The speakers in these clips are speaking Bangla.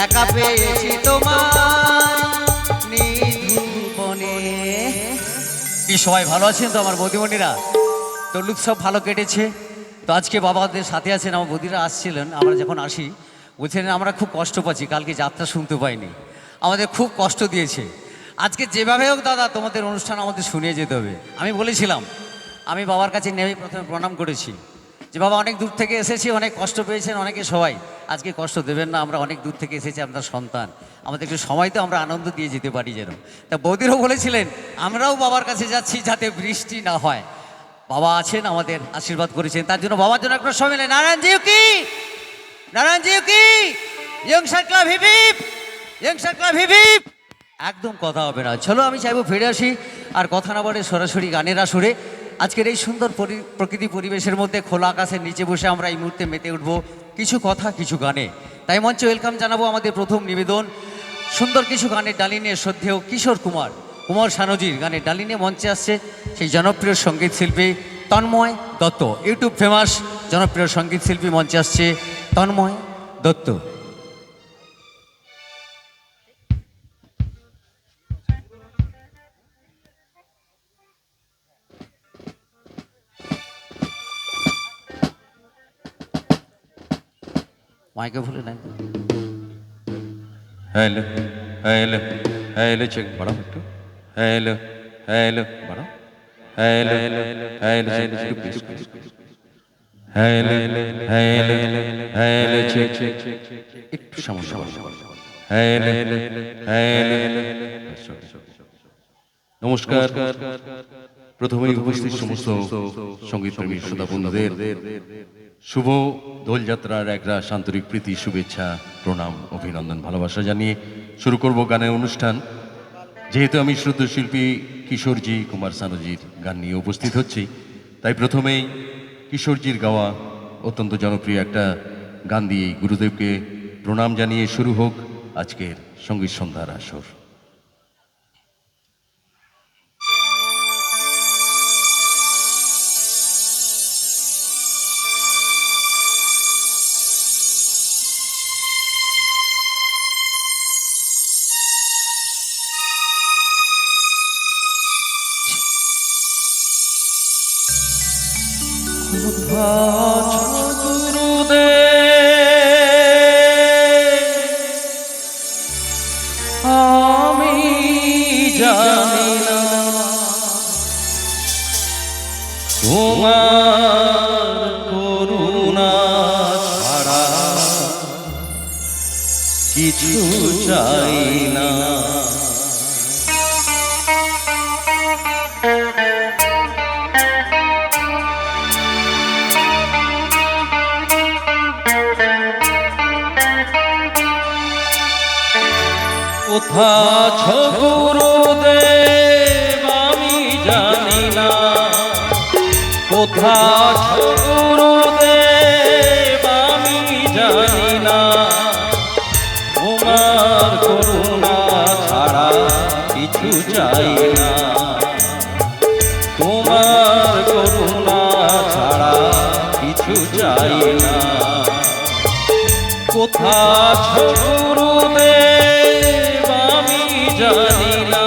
একা পেয়েছি তোমার নিধুবনে। কি সবাই ভালো আছেন তো আমার বৌদিমণিরা? দোল উৎসব ভালো কেটেছে তো? আজকে বাবাদের সাথে আছেন, আমার বৌদিরা আসছিলেন। আমরা যখন আসি বলছিলেন আমরা খুব কষ্ট পাচ্ছি, কালকে যাত্রা শুনতে পাইনি, আমাদের খুব কষ্ট দিয়েছে। আজকে যেভাবে হোক দাদা তোমাদের অনুষ্ঠান আমাদের শুনিয়ে যেতে হবে। আমি বলেছিলাম, আমি বাবার কাছে নেমে প্রথমে প্রণাম করেছি যে বাবা অনেক দূর থেকে এসেছি, অনেক কষ্ট পেয়েছেন অনেকে, সবাই আজকে কষ্ট দেবেন না, আমরা অনেক দূর থেকে এসেছি, আপনার সন্তান, আমাদের একটু সময় তো আমরা আনন্দ দিয়ে যেতে পারি যেন। তা বৌদিরও বলেছিলেন আমরাও বাবার কাছে যাচ্ছি যাতে বৃষ্টি না হয়। বাবা আছেন, আমাদের আশীর্বাদ করেছেন, তার জন্য বাবার জন্য একটা সময় নেই। নারায়ণজিও কি, নারায়ণজিও কি, ইয়ংস্টার club hip hip, ইয়ংস্টার club hip hip. একদম কথা হবে না। চলো আমি চাইবো ফিরে আসি, আর কথা না বলে সরাসরি গানের আসরে আজকের এই সুন্দর প্রকৃতি পরিবেশের মধ্যে খোলা আকাশের নিচে বসে আমরা এই মুহূর্তে মেতে উঠবো কিছু কথা কিছু গানে। তাই মঞ্চে ওয়েলকাম জানাবো আমাদের প্রথম নিবেদন সুন্দর কিছু গানের ডালি নিয়ে শ্রদ্ধেয় কিশোর কুমার, কুমার সানুজির গানের ডালি নিয়ে মঞ্চে আসছে সেই জনপ্রিয় সঙ্গীত শিল্পী তন্ময় দত্ত। ইউটিউব ফেমাস জনপ্রিয় সঙ্গীত শিল্পী মঞ্চে আসছে তন্ময় দত্ত। মাইকে ভুলে নাই। হ্যালো হ্যালো হ্যালো, চেক বাড়াও একটু। হ্যালো হ্যালো বাড়াও। Hello hello hello hello hello, check check একটু সমস্যা। Hello hello. নমস্কার। প্রথমেই উপস্থিত সমস্ত সঙ্গীত প্রেমী শ্রোতা বন্ধুদের শুভ দোলযাত্রার একটা আন্তরিক প্রীতি, শুভেচ্ছা, প্রণাম, অভিনন্দন, ভালোবাসা জানিয়ে শুরু করব গানের অনুষ্ঠান। যেহেতু আমি শ্রদ্ধেয় শিল্পী কিশোরজি কুমার সানুজির গান নিয়ে উপস্থিত হচ্ছি, তাই প্রথমেই কিশোরজির গাওয়া অত্যন্ত জনপ্রিয় একটা গান দিয়ে গুরুদেবকে প্রণাম জানিয়ে শুরু হোক আজকের সঙ্গীত সন্ধ্যার আসর। আমি জানি না তোমার করুণা ছাড়া কিছু চাই না। কোথা আছো গুরুদেব আমি জানি না, কোথা আছো গুরুদেব আমি জানি না, তোমার করুণা ছাড়া কিছু চাই না, তোমার করুণা ছাড়া কিছু চাই না। কোথা আছো গুরুদেব আমি জানি না,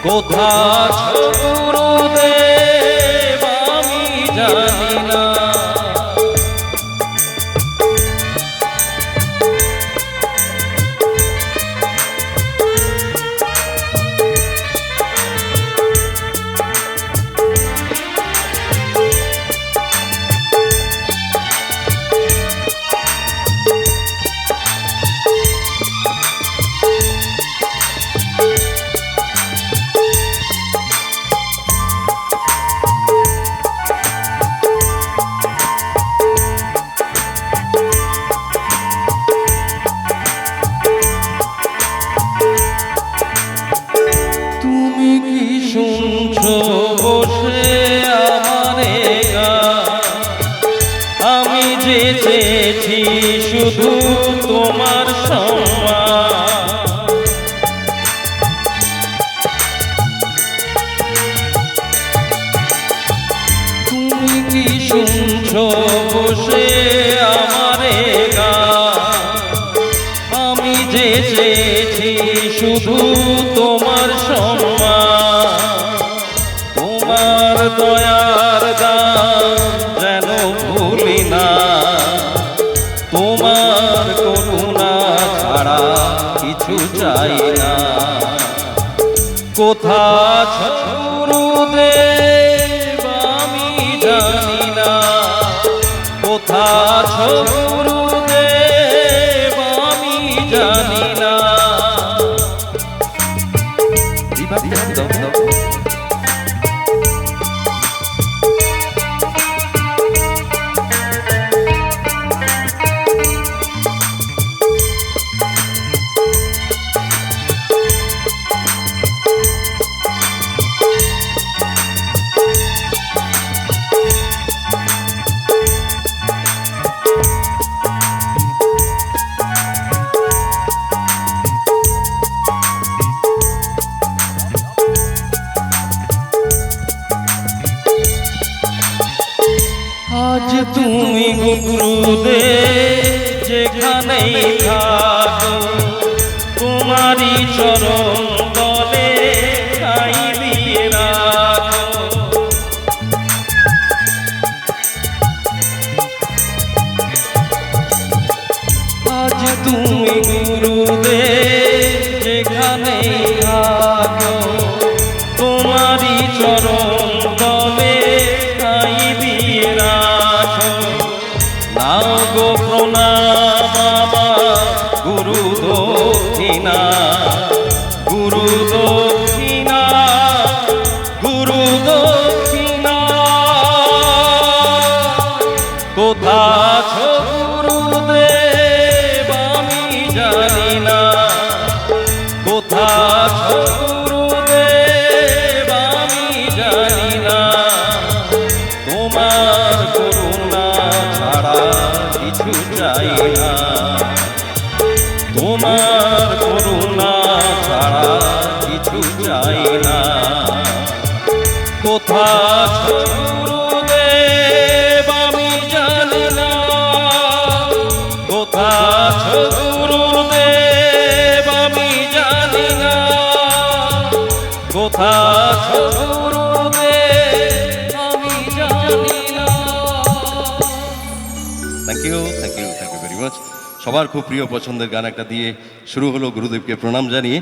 কোথা আছো গুরুদেব আমি জানি না। শুনছো বসে আমারে গান, আমি যে চেয়েছি শুধু তোমার সম্মান। তুমি কি শুনছো বসে আমারে গান, চেয়েছি শুধু তোমার সম্মান, তোমার দয়ার দান যেন ভুলি না, তোমার করুণা ছাড়া কিছু চাই না। কোথা গুরুদেব আমি জানি না, কোথা গুরুদেব আমি জানি না। আজ তুমি গুরুদেব যেখানেই থাকো, তোমারই চরণ তলে ঠাঁই দিয়ে রাখো। আজ তুমি গুরুদেব যেখানেই থাকো, তোমারই চরণ তলে ঠাঁই দিয়ে রাখো। নাও গো প্রণাম আমার গুরু দক্ষিণা, গুরু দক্ষিণা, গুরু দক্ষিণা। কোথা আছো গুরুদেব আমি জানি না, কোথা আছো গুরুদেব আমি জানি না। তোমার করুণা ছাড়া কিছু চাই না, তোমার করুণা ছাড়া কিছু চাই না। কোথা আছো গুরুদেব আমি জানি না, কোথা আছো গুরুদেব আমি জানি না, কোথা আছো গুরুদেব আমি জানি না। Thank you very much. সবার খুব প্রিয় পছন্দের গান একটা দিয়ে শুরু হলো গুরুদেবকে প্রণাম জানিয়ে।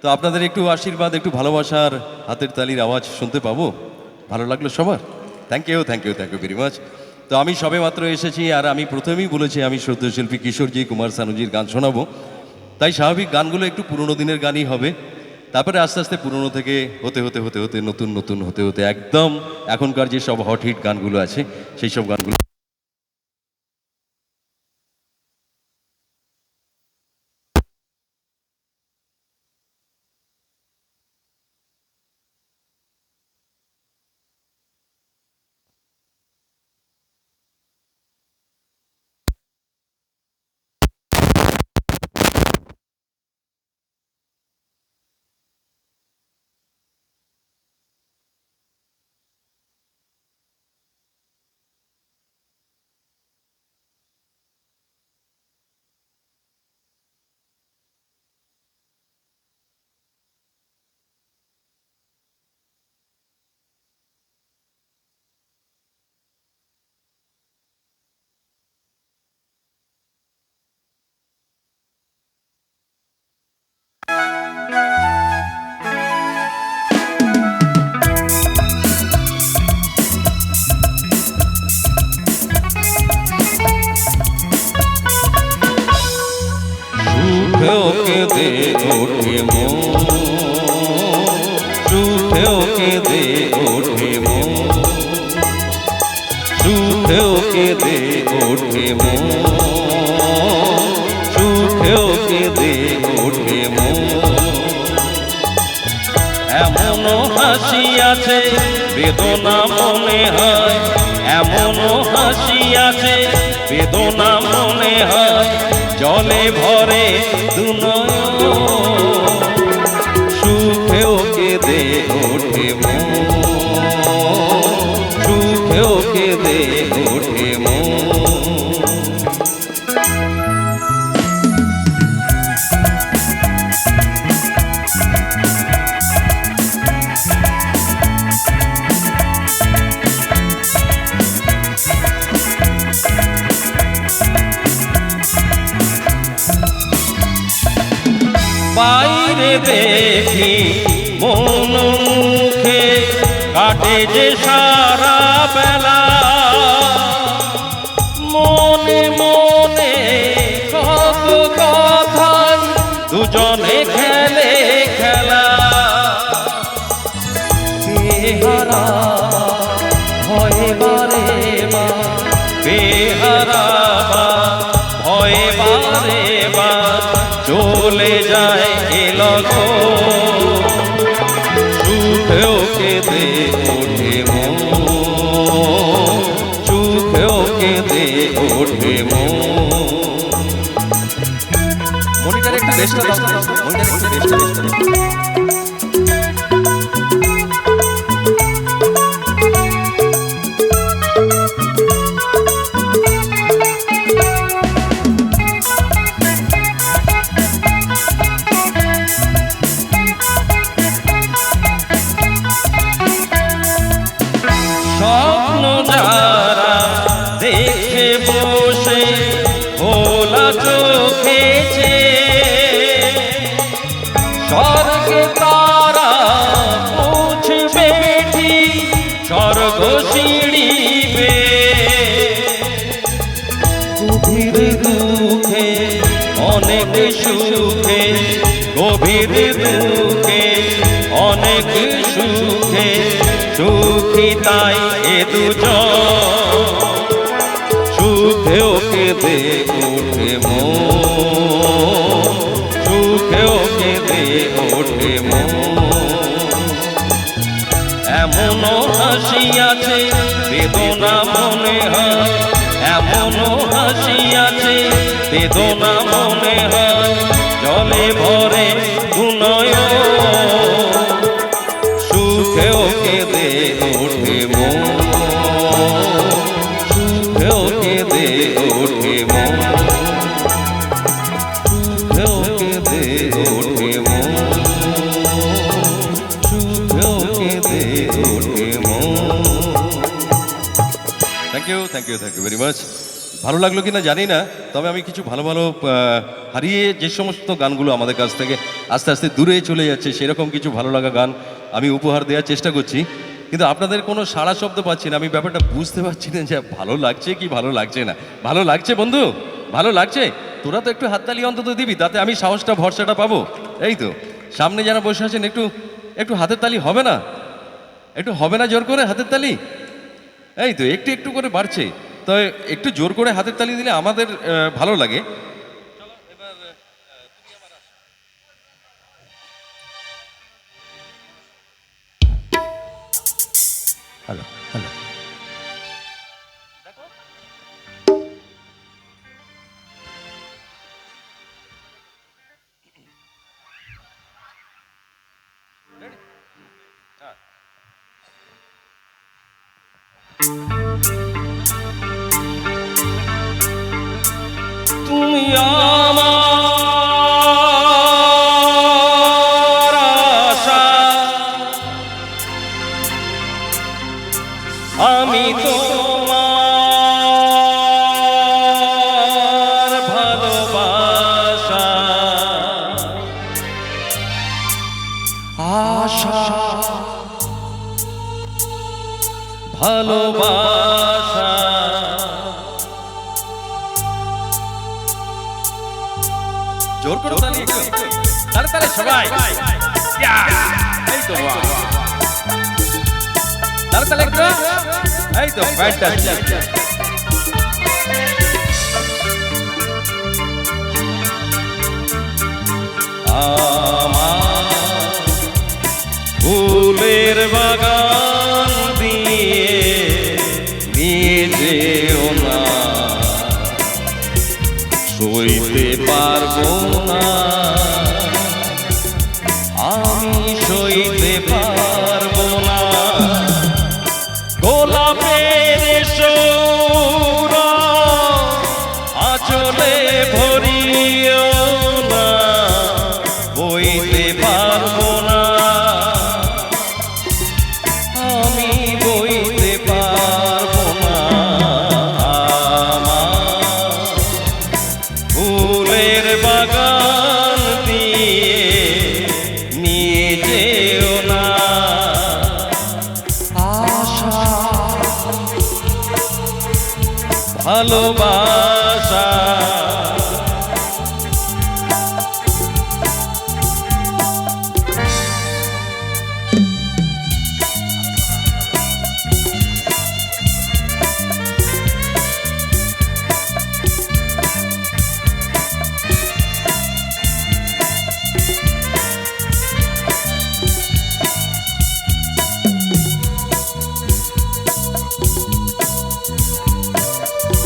তো আপনাদের একটু আশীর্বাদ, একটু ভালোবাসার হাতের তালির আওয়াজ শুনতে পাবো? ভালো লাগলো সবার? Thank you very much. তো আমি সবে মাত্র এসেছি, আর আমি প্রথমেই বলেছি আমি শ্রদ্ধেয় শিল্পী কিশোরজি কুমার সানুজির গান শোনাবো, তাই স্বাভাবিক গানগুলো একটু পুরনো দিনের গানই হবে। তারপরে আস্তে আস্তে পুরনো থেকে হতে হতে হতে হতে নতুন নতুন হতে হতে একদম এখনকার যে সব হট হিট গানগুলো আছে সেই সব গানগুলো। কেঁদে ওঠে মন, সুখেও কেঁদে ওঠে মন, সুখেও কেঁদে ওঠে মন, সুখেও কেঁদে ওঠে মন। এমন হাসি আছে বেদনা মনে হয়, এমন হাসি আছে বেদনা মনে হয়, জলে ভরে দুনয়ন, সুখেও কেঁদে ওঠে মন, সুখেও কেঁদে ওঠে মন। বাইরে দেখি মন মুখে কাটে যে সারা বেলা, মনে মনে কত কথাই দুজনে খেলে খেলা। বেহারা ভয়ে বারে বা, বেহারা বা ভয়ে বারে বা চলে যায় এলগ, সুখেও কেঁদে ওঠে মন, সুখেও কেঁদে ওঠে মন। মনিটার একটু দেশটা দাও, মনিটার একটু দেশটা দাও। স্বপ্ন যারা দেখে বসে ভোলা চোখেছে, স্বর্গে তারা পৌঁছবে ঠিক স্বর্গ সিঁড়ি বেয়ে। গভীর দুঃখে অনেক সুখে, গভীর দুঃখে অনেক সুখে সুখী তাই এ দুজন, সুখেও কেঁদে ওঠে মন, সুখেও কেঁদে ওঠে মন। এমনও হাসি আছে বেদনা মনে হয়, এমনও হাসি আছে বেদনা মনে হয়, জলে ভরে দুনয়ন, সুখেও কেঁদে ওঠে মন, সুখেও কেঁদে ওঠে মন, সুখেও কেঁদে ওঠে মন, সুখেও কেঁদে ওঠে মন। Thank you, thank you, thank you very much. ভালো লাগলো কিনা জানি না, তবে আমি কিছু ভালো ভালো হারিয়ে যে সমস্ত গানগুলো আমাদের কাছ থেকে আস্তে আস্তে দূরে চলে যাচ্ছে, সেরকম কিছু ভালো লাগা গান আমি উপহার দেওয়ার চেষ্টা করছি। কিন্তু আপনাদের কোনো সাড়া শব্দ পাচ্ছি না, আমি ব্যাপারটা বুঝতে পারছি না যে ভালো লাগছে কি ভালো লাগছে না। ভালো লাগছে বন্ধু, ভালো লাগছে? তোরা তো একটু হাততালি অন্তত দিবি, তাতে আমি সাহসটা ভরসাটা পাবো। এই তো সামনে যারা বসে আছেন, একটু একটু হাতের তালি হবে না? একটু হবে না জোর করে হাতের তালি? এই তো একটু একটু করে বাড়ছে, তো একটু জোর করে হাতের তালি দিলে আমাদের ভালো লাগে। হ্যালো হ্যালো, তুমি আমার আশা, আমি তোমার ভালোবাসা, আশা ভালোবাসা। জোর করে তালি, তালে তালে সবাই, এই তো তালে তালে একটু, এই তো ফ্যান্টাস্টিক। আমার ফুলের বাগান দিয়ে নিয়ে যেও না, সইতে পারবো না, আমি সইতে পারবো না। গোলাপের সৌরা আঁচলে ভরিও না, বইতে পারবো না, আমি বইতে পারবো না। আমার ফুলের বাগান দিয়ে দিয়ে নিয়ে যেও না আশা ভালোবাসা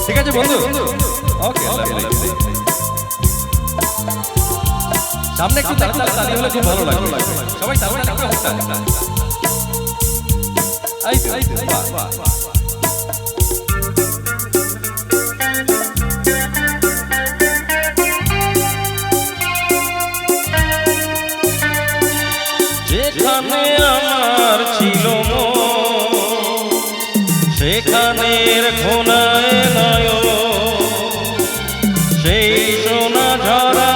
ঠিক আছে বন্ধু ওকে সামনে একটু তালি হলে খুব ভালো লাগবে সবাই তালি যেখানে আমার ছিল সেখানের ঘোনায় নয় সেই সোনা ঝরা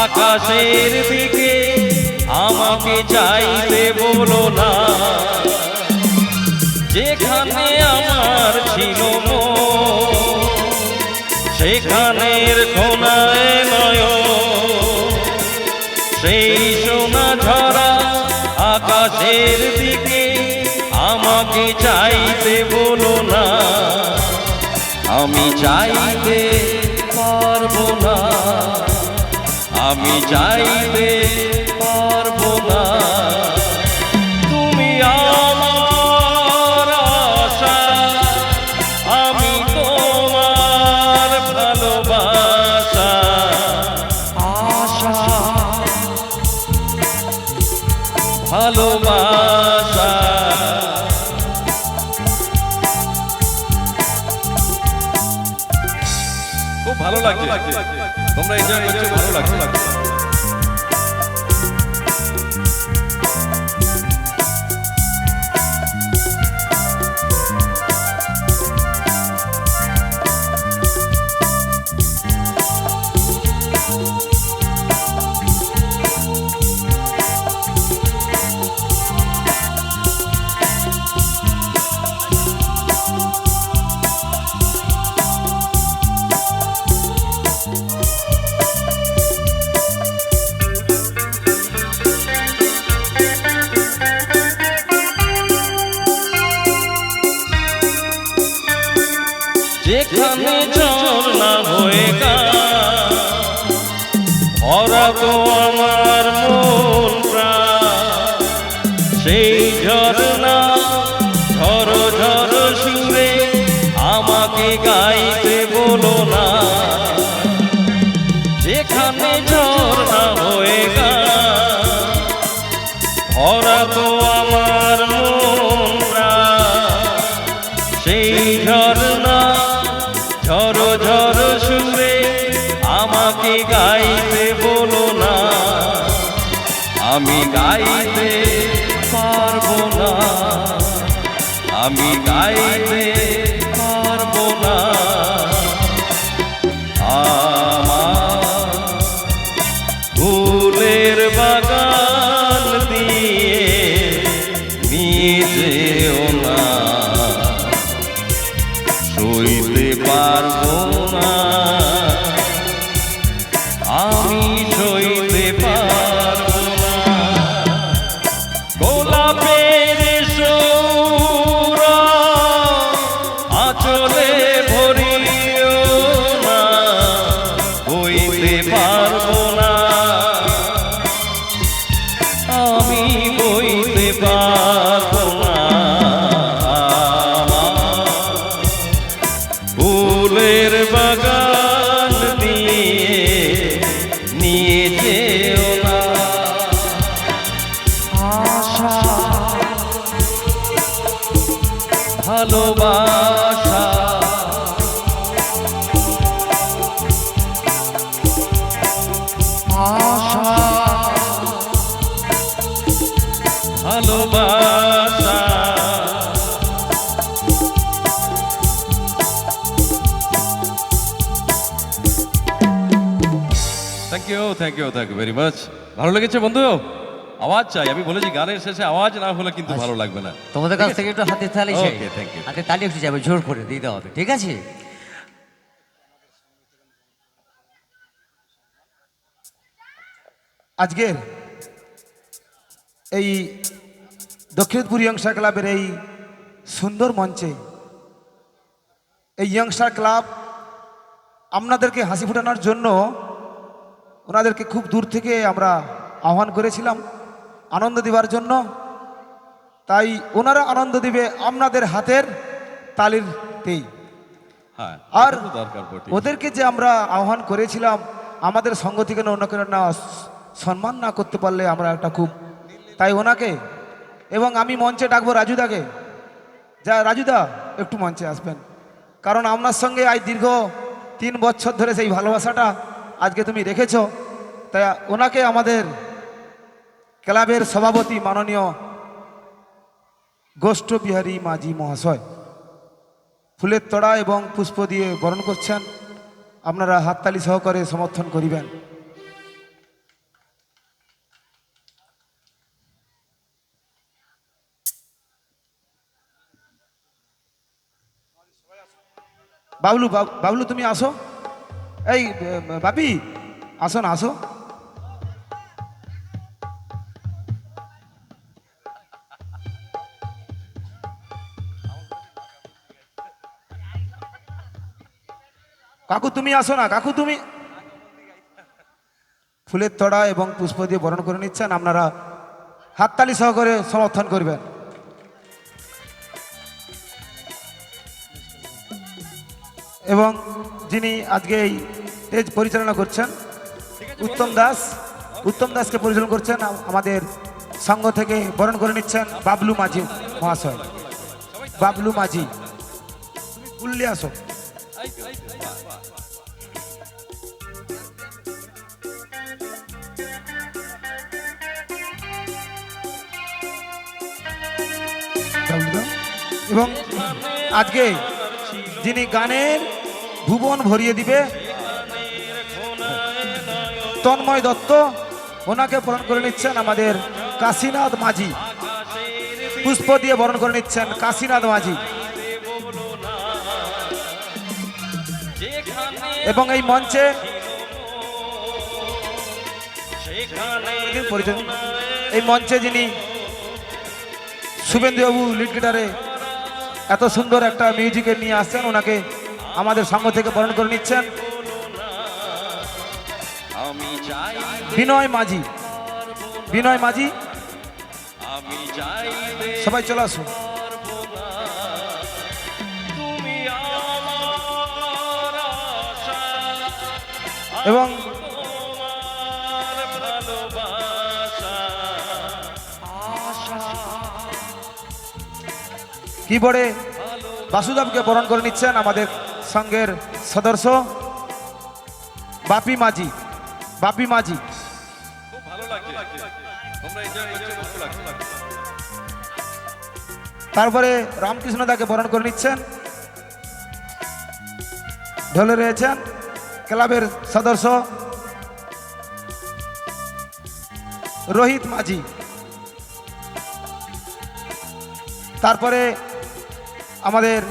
আকাশের দিকে আমাকে চাইতে বলো না যেখানে আমার ছিল সেখানের ঘোনায় নয় সেই সোনা ঝরা আকাশের দিকে আমাকে চাইতে বলো না আমি চাইতে পারবো না আমি চাইতে পারবো না তুমি আমার আশা আমি তোমার ভালোবাসা আশা ভালোবাসা খুব ভালো লাগছে তোমরা এনজয় করছো ভালো লাগছে যেখানে ঝর্ণা হয়ে ভরা তো আমার মন প্রাণ সেই ঝর্ণা ঝরো ঝরো সুরে আমাকে গাইতে বলো না যেখানে ঝর্ণা হয়ে ভরা তো আমার মন প্রাণ সেই ঝর্ণা ঝরো ঝরো সুরে আমাকে গাইতে বলো না আমি গাইতে পারবো না আমি গাইতে পারবো না আমার ফুলের বাগান দিয়ে নিয়ে যেও না সইতে পারবো না আমি সইতে পারবো না গোলাপের সৌরা আঁচলে ভরিও না বইতে পারবো না আমি বইতে পারবো না ফুলের বাগান দিয়ে নিয়ে যেও না আশা ভালোবাসা আশা ভালোবাসা থ্যাংক ইউ ভেরি মাচ। ভালো লেগেছে বন্ধু? আওয়াজ চাই, আমি বলেছি গানের শেষে আওয়াজ না হলে কিন্তু ভালো লাগবে না। তোমাদের কাছ থেকে একটু হাতে তালি চাই। Okay, thank you. হাতে তালি একটু যাবে, জোর করে দিতে হবে, ঠিক আছে? আজকের এই দক্ষিণপুর ইয়ংস্টার ক্লাবের এই সুন্দর মঞ্চে এই ইয়ংস্টার ক্লাব আপনাদেরকে হাসি ফোটানোর জন্য ওনাদেরকে খুব দূর থেকে আমরা আহ্বান করেছিলাম আনন্দ দেওয়ার জন্য। তাই ওনারা আনন্দ দিবে আপনাদের হাতের তালিরতেই। হ্যাঁ, আর এটা তো দরকার বটে। ওদেরকে যে আমরা আহ্বান করেছিলাম আমাদের সঙ্গ থেকে অন্য কেউ না সম্মান না করতে পারলে আমরা একটা খুব, তাই ওনাকে এবং আমি মঞ্চে ডাকবো রাজুদাকে। যা রাজুদা একটু মঞ্চে আসবেন, কারণ আপনার সঙ্গে আজ দীর্ঘ 3 বছর ধরে সেই ভালোবাসাটা আজকে তুমি রেখেছো। তাই ওনাকে আমাদের ক্লাবের সভাপতি মাননীয় গোষ্ঠ বিহারী মাঝি মহাশয় ফুলের তোড়া এবং পুষ্প দিয়ে বরণ করছেন। আপনারা হাততালি সহকারে সমর্থন করিবেন। বাবলু বাবলু তুমি আসো, এই বাপি আসো না, আসো। কাকু তুমি আসো না, কাকু তুমি। ফুলের তোড়া এবং পুষ্প দিয়ে বরণ করে নিচ্ছেন, আপনারা হাততালি সহকারে সমর্থন করবেন। এবং যিনি আজকে এই স্টেজ পরিচালনা করছেন উত্তম দাসকে পরিচালনা করছেন, আমাদের সংঘ থেকে বরণ করে নিচ্ছেন বাবলু মাঝি মহাশয়। বাবলু মাঝি তুমি ভুললে আসো। এবং আজকে যিনি গানের ভুবন ভরিয়ে দিবে তন্ময় দত্ত, ওনাকে বরণ করে নিচ্ছেন আমাদের কাশীনাথ মাঝি। পুষ্প দিয়ে বরণ করে নিচ্ছেন কাশীনাথ মাঝি। এবং এই মঞ্চে যিনি শুভেন্দুবাবু লিড গিটারে এত সুন্দর একটা মিউজিকে নিয়ে আসছেন, ওনাকে আমাদের সঙ্গ থেকে বরণ করে নিচ্ছেন বিনয় মাঝি। সবাই চলে আসুন। এবং কিবোর্ডে বাসুদেবকে বরণ করে নিচ্ছেন আমাদের সংঘের সদস্য বাপি মাঝি। তারপরে রামকৃষ্ণ দাকে বরণ করে নিচ্ছেন। ঢোলে রয়েছেন ক্লাবের সদস্য রোহিত মাঝি। তারপরে আমাদের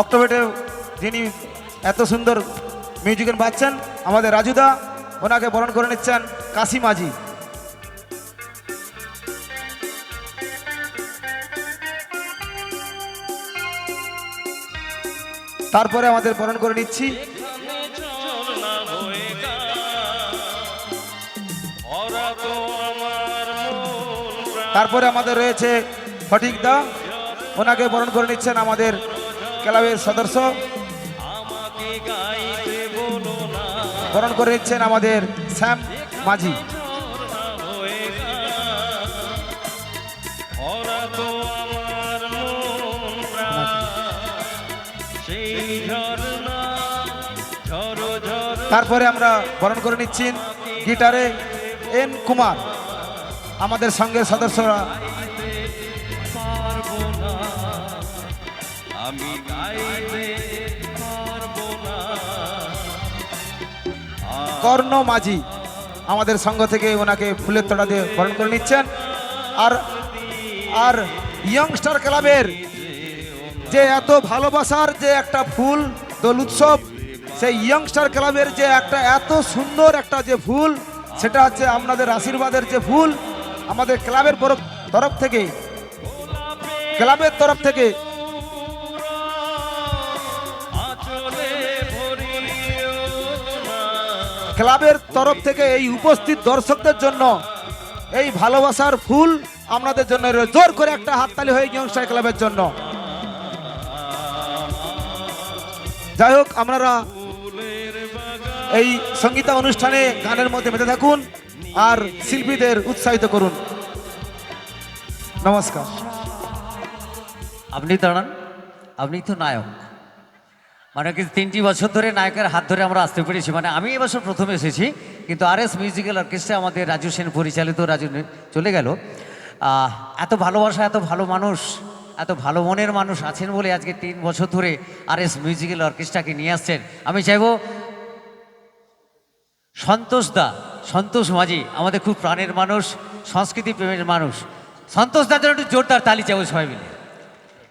অক্টোবরে যিনি এত সুন্দর মিউজিক বাজছেন আমাদের রাজুদা, ওনাকে বরণ করে নিচ্ছেন কাশী মাঝি। তারপরে আমাদের বরণ করে নিচ্ছি তারপরে আমাদের রয়েছে ফটিক দা, ওনাকে বরণ করে নিচ্ছেন আমাদের ক্লাবের সদস্য। বরণ করে নিচ্ছেন আমাদের শ্যাম মাঝি। তারপরে আমরা বরণ করে নিচ্ছি গিটারে এন কুমার, আমাদের সঙ্গের সদস্যরা। আমি গাইতে পারবো না কর্ণ মাঝি আমাদের সংঘ থেকে ওনাকে ফুলের তোড়া দিয়ে বরণ করে নিচ্ছেন। আর আর ইয়ংস্টার ক্লাবের যে এত ভালোবাসার যে একটা ফুল দোল উৎসব, সেই ইয়ংস্টার ক্লাবের যে একটা এত সুন্দর একটা যে ফুল, সেটা হচ্ছে আপনাদের আশীর্বাদের যে ফুল। আমাদের ক্লাবের তরফ থেকে এই উপস্থিত দর্শকদের জন্য এই ভালোবাসার ফুল আপনাদের জন্য জোর করে একটা হাততালি হয়ে ইয়ংস্টার ক্লাবের জন্য। যাই হোক, আপনারা এই সঙ্গীতা অনুষ্ঠানে গানের মধ্যে মেতে থাকুন আর শিল্পীদের উৎসাহিত করুন। নমস্কার। আপনি দাঁড়ান, আপনি তো নায়ক। মানে কি 3টি বছর ধরে নায়কের হাত ধরে আমরা আসতে পেরেছি। মানে আমি এবছর প্রথম এসেছি, কিন্তু RS মিউজিক্যাল অর্কেস্ট্রা আমাদের রাজু সেন পরিচালিত, রাজু চলে গেল। এত ভালোবাসা, এত ভালো মানুষ, এত ভালো মনের মানুষ আছেন বলে আজকে 3 বছর ধরে RS মিউজিক্যাল অর্কেস্ট্রাকে নিয়ে আসছেন। আমি চাইবো সন্তোষ মাঝি আমাদের খুব প্রাণের মানুষ, সংস্কৃতি প্রেমের মানুষ। সন্তোষ দার জন্য একটু জোরদার তালি চাইবো সবাই মিলে।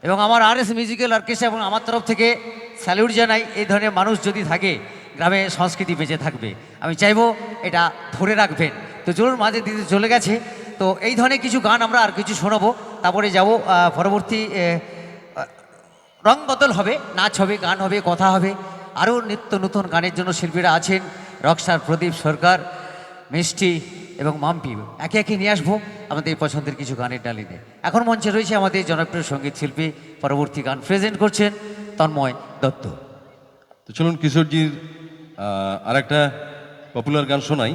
এবং আমার RS মিউজিক্যাল অর্কেস্ট্রা এবং আমার তরফ থেকে স্যালিউট জানাই। এই ধরনের মানুষ যদি থাকে, গ্রামে সংস্কৃতি বেঁচে থাকবে। আমি চাইবো এটা ধরে রাখবেন। তো চলুন, মাঝে দিদি চলে গেছে, তো এই ধরনের কিছু গান আমরা আর কিছু শোনাবো, তারপরে যাব পরবর্তী রং বদল হবে, নাচ হবে, গান হবে, কথা হবে। আরও নিত্য নতুন গানের জন্য শিল্পীরা আছেন, রকস্টার প্রদীপ সরকার, মিষ্টি এবং মাম্পি। একে একে নিয়ে আসবো আমাদের পছন্দের কিছু গানের ডালিতে। এখন মঞ্চে রয়েছে আমাদের জনপ্রিয় সঙ্গীত শিল্পী, পরবর্তী গান প্রেজেন্ট করছেন তন্ময় দত্ত। তো চলুন কিশোরজির আর একটা পপুলার গান শোনাই।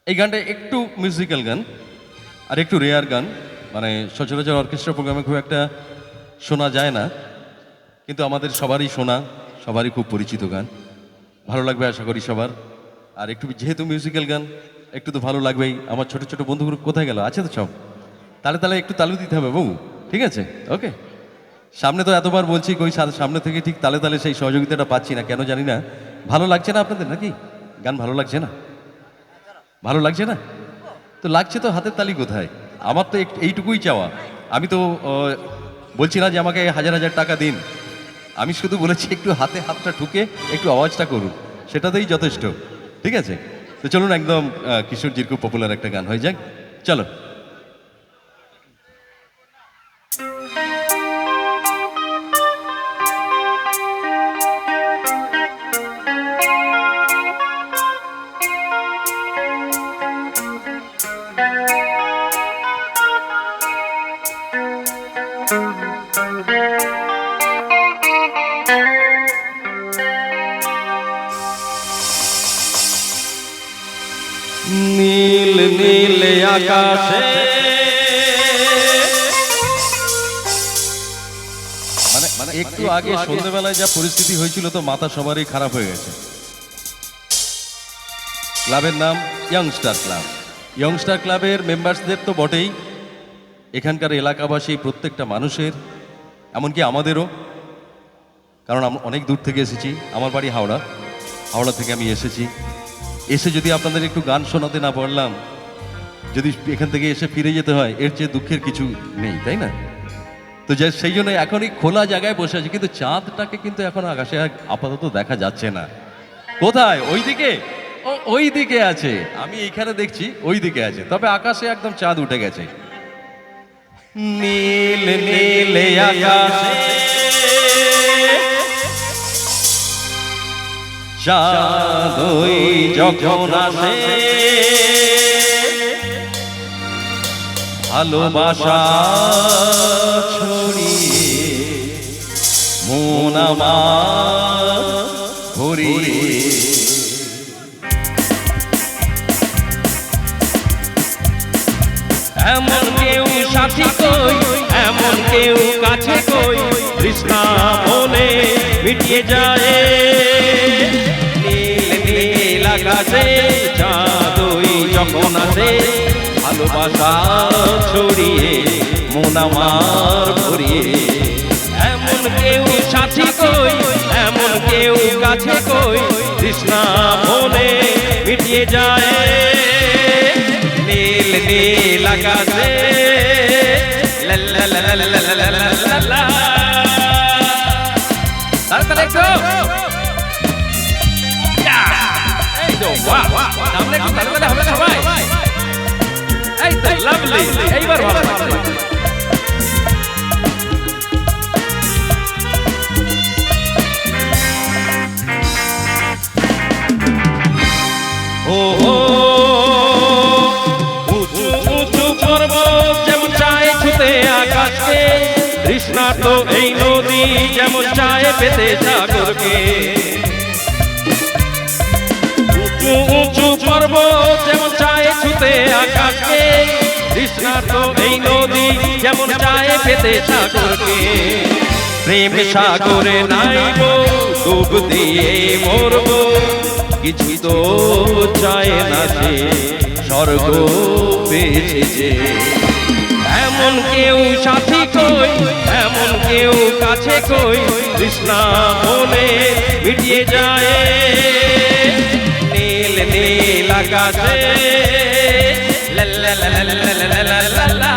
এই গানটা একটু মিউজিক্যাল গান আর একটু রেয়ার গান, মানে সচরাচর অর্কেস্ট্রা প্রোগ্রামে খুব একটা শোনা যায় না, কিন্তু আমাদের সবারই শোনা, সবারই খুব পরিচিত গান। ভালো লাগবে আশা করি সবার। আর একটু যেহেতু মিউজিক্যাল গান, একটু তো ভালো লাগবেই। আমার ছোট ছোট বন্ধুগুলো কোথায় গেল? আছে তো সব? তালে তালে একটু তালু দিতে হবে বউ, ঠিক আছে? ওকে। সামনে তো এতবার বলছি, কই সামনে থেকে ঠিক তালে তালে সেই সহযোগিতাটা পাচ্ছি না, কেন জানি না। ভালো লাগছে না আপনাদের নাকি? গান ভালো লাগছে না? ভালো লাগছে না তো লাগছে তো হাতের তালি কোথায়? আমার তো এইটুকুই চাওয়া। আমি তো বলছি না যে আমাকে 1000 টাকা দিন, আমি শুধু বলেছি একটু হাতে হাতটা ঠুকে একটু আওয়াজটা করুন, সেটাতেই যথেষ্ট। ঠিক আছে? তো চলুন, একদম কিশোরজির খুব পপুলার একটা গান হয়ে যাক। চলো। নীল নীল আকাশে মানে একটু আগে সন্ধ্যেবেলায় যা পরিস্থিতি হয়েছিল, তো মাথা সবারই খারাপ হয়ে গেছে। ক্লাবের নাম ইয়ংস্টার ক্লাব। ইয়ংস্টার ক্লাবের মেম্বার্সদের তো বটেই, এখানকার এলাকাবাসী প্রত্যেকটা মানুষের, এমনকি আমাদেরও, কারণ আমরা অনেক দূর থেকে এসেছি। আমার বাড়ি হাওড়া, হাওড়া থেকে আমি এসেছি। এসে যদি আপনাদের একটু গান শোনাতে না পারলাম, যদি এখান থেকে এসে ফিরে যেতে হয়, এর চেয়ে দুঃখের কিছু নেই, তাই না? তো সেই জন্য এখনই খোলা জায়গায় বসে আছি, কিন্তু চাঁদটাকে কিন্তু এখন আকাশে আপাতত দেখা যাচ্ছে না। কোথায়? ওইদিকে, ওইদিকে আছে। আমি এখানে দেখছি ওইদিকে আছে, তবে আকাশে একদম চাঁদ উঠে গেছে। নীল নীল আকাশে চাঁদ যখন আসে, ভালোবাসা ছড়িয়ে মন আমার ভরিয়ে। এমন কেউ সাথী কই, এমন কেউ কাছে কই, তৃষ্ণা মনে মিটিয়ে যায়। নীল নীল আকাশে চাঁদ যখন আসে, ভালোবাসা ছড়িয়ে মন আমার ভরিয়ে। এমন কেউ সাথী কই, এমন কেউ কাছে কই তৃষ্ণা মনে মিটিয়ে যায় নীল নীল আকাশে লা লা লা লা লা লা লা লা লা। তাড়াতাড়ি একটু এই তো বাহ সামনে একটু তাড়াতাড়ি হবে না সবাই এই তো লাভলি এইবার ভালো লাগছে ও উঁচু উঁচু পর্বত যেমন চায় ছুতে আকাশকে তৃষ্ণার্ত এই নদী যেমন চায় পেতে সাগরকে উঁচু উঁচু পর্বত যেমন চায় ছুতে আকাশকে তৃষ্ণার্ত এই নদী যেমন চায় পেতে সাগরকে প্রেম সাগরে নাইবো ডুব দিয়ে মরবো কিছু তো চায় না সে স্বর্গ পেয়েছে যে এমন কেউ সাথী কই এমন কেউ কাছে কই তৃষ্ণা মনে মিটিয়ে যায় নীল নীল আকাশে লা লা লা লা লা লা লা লা লা।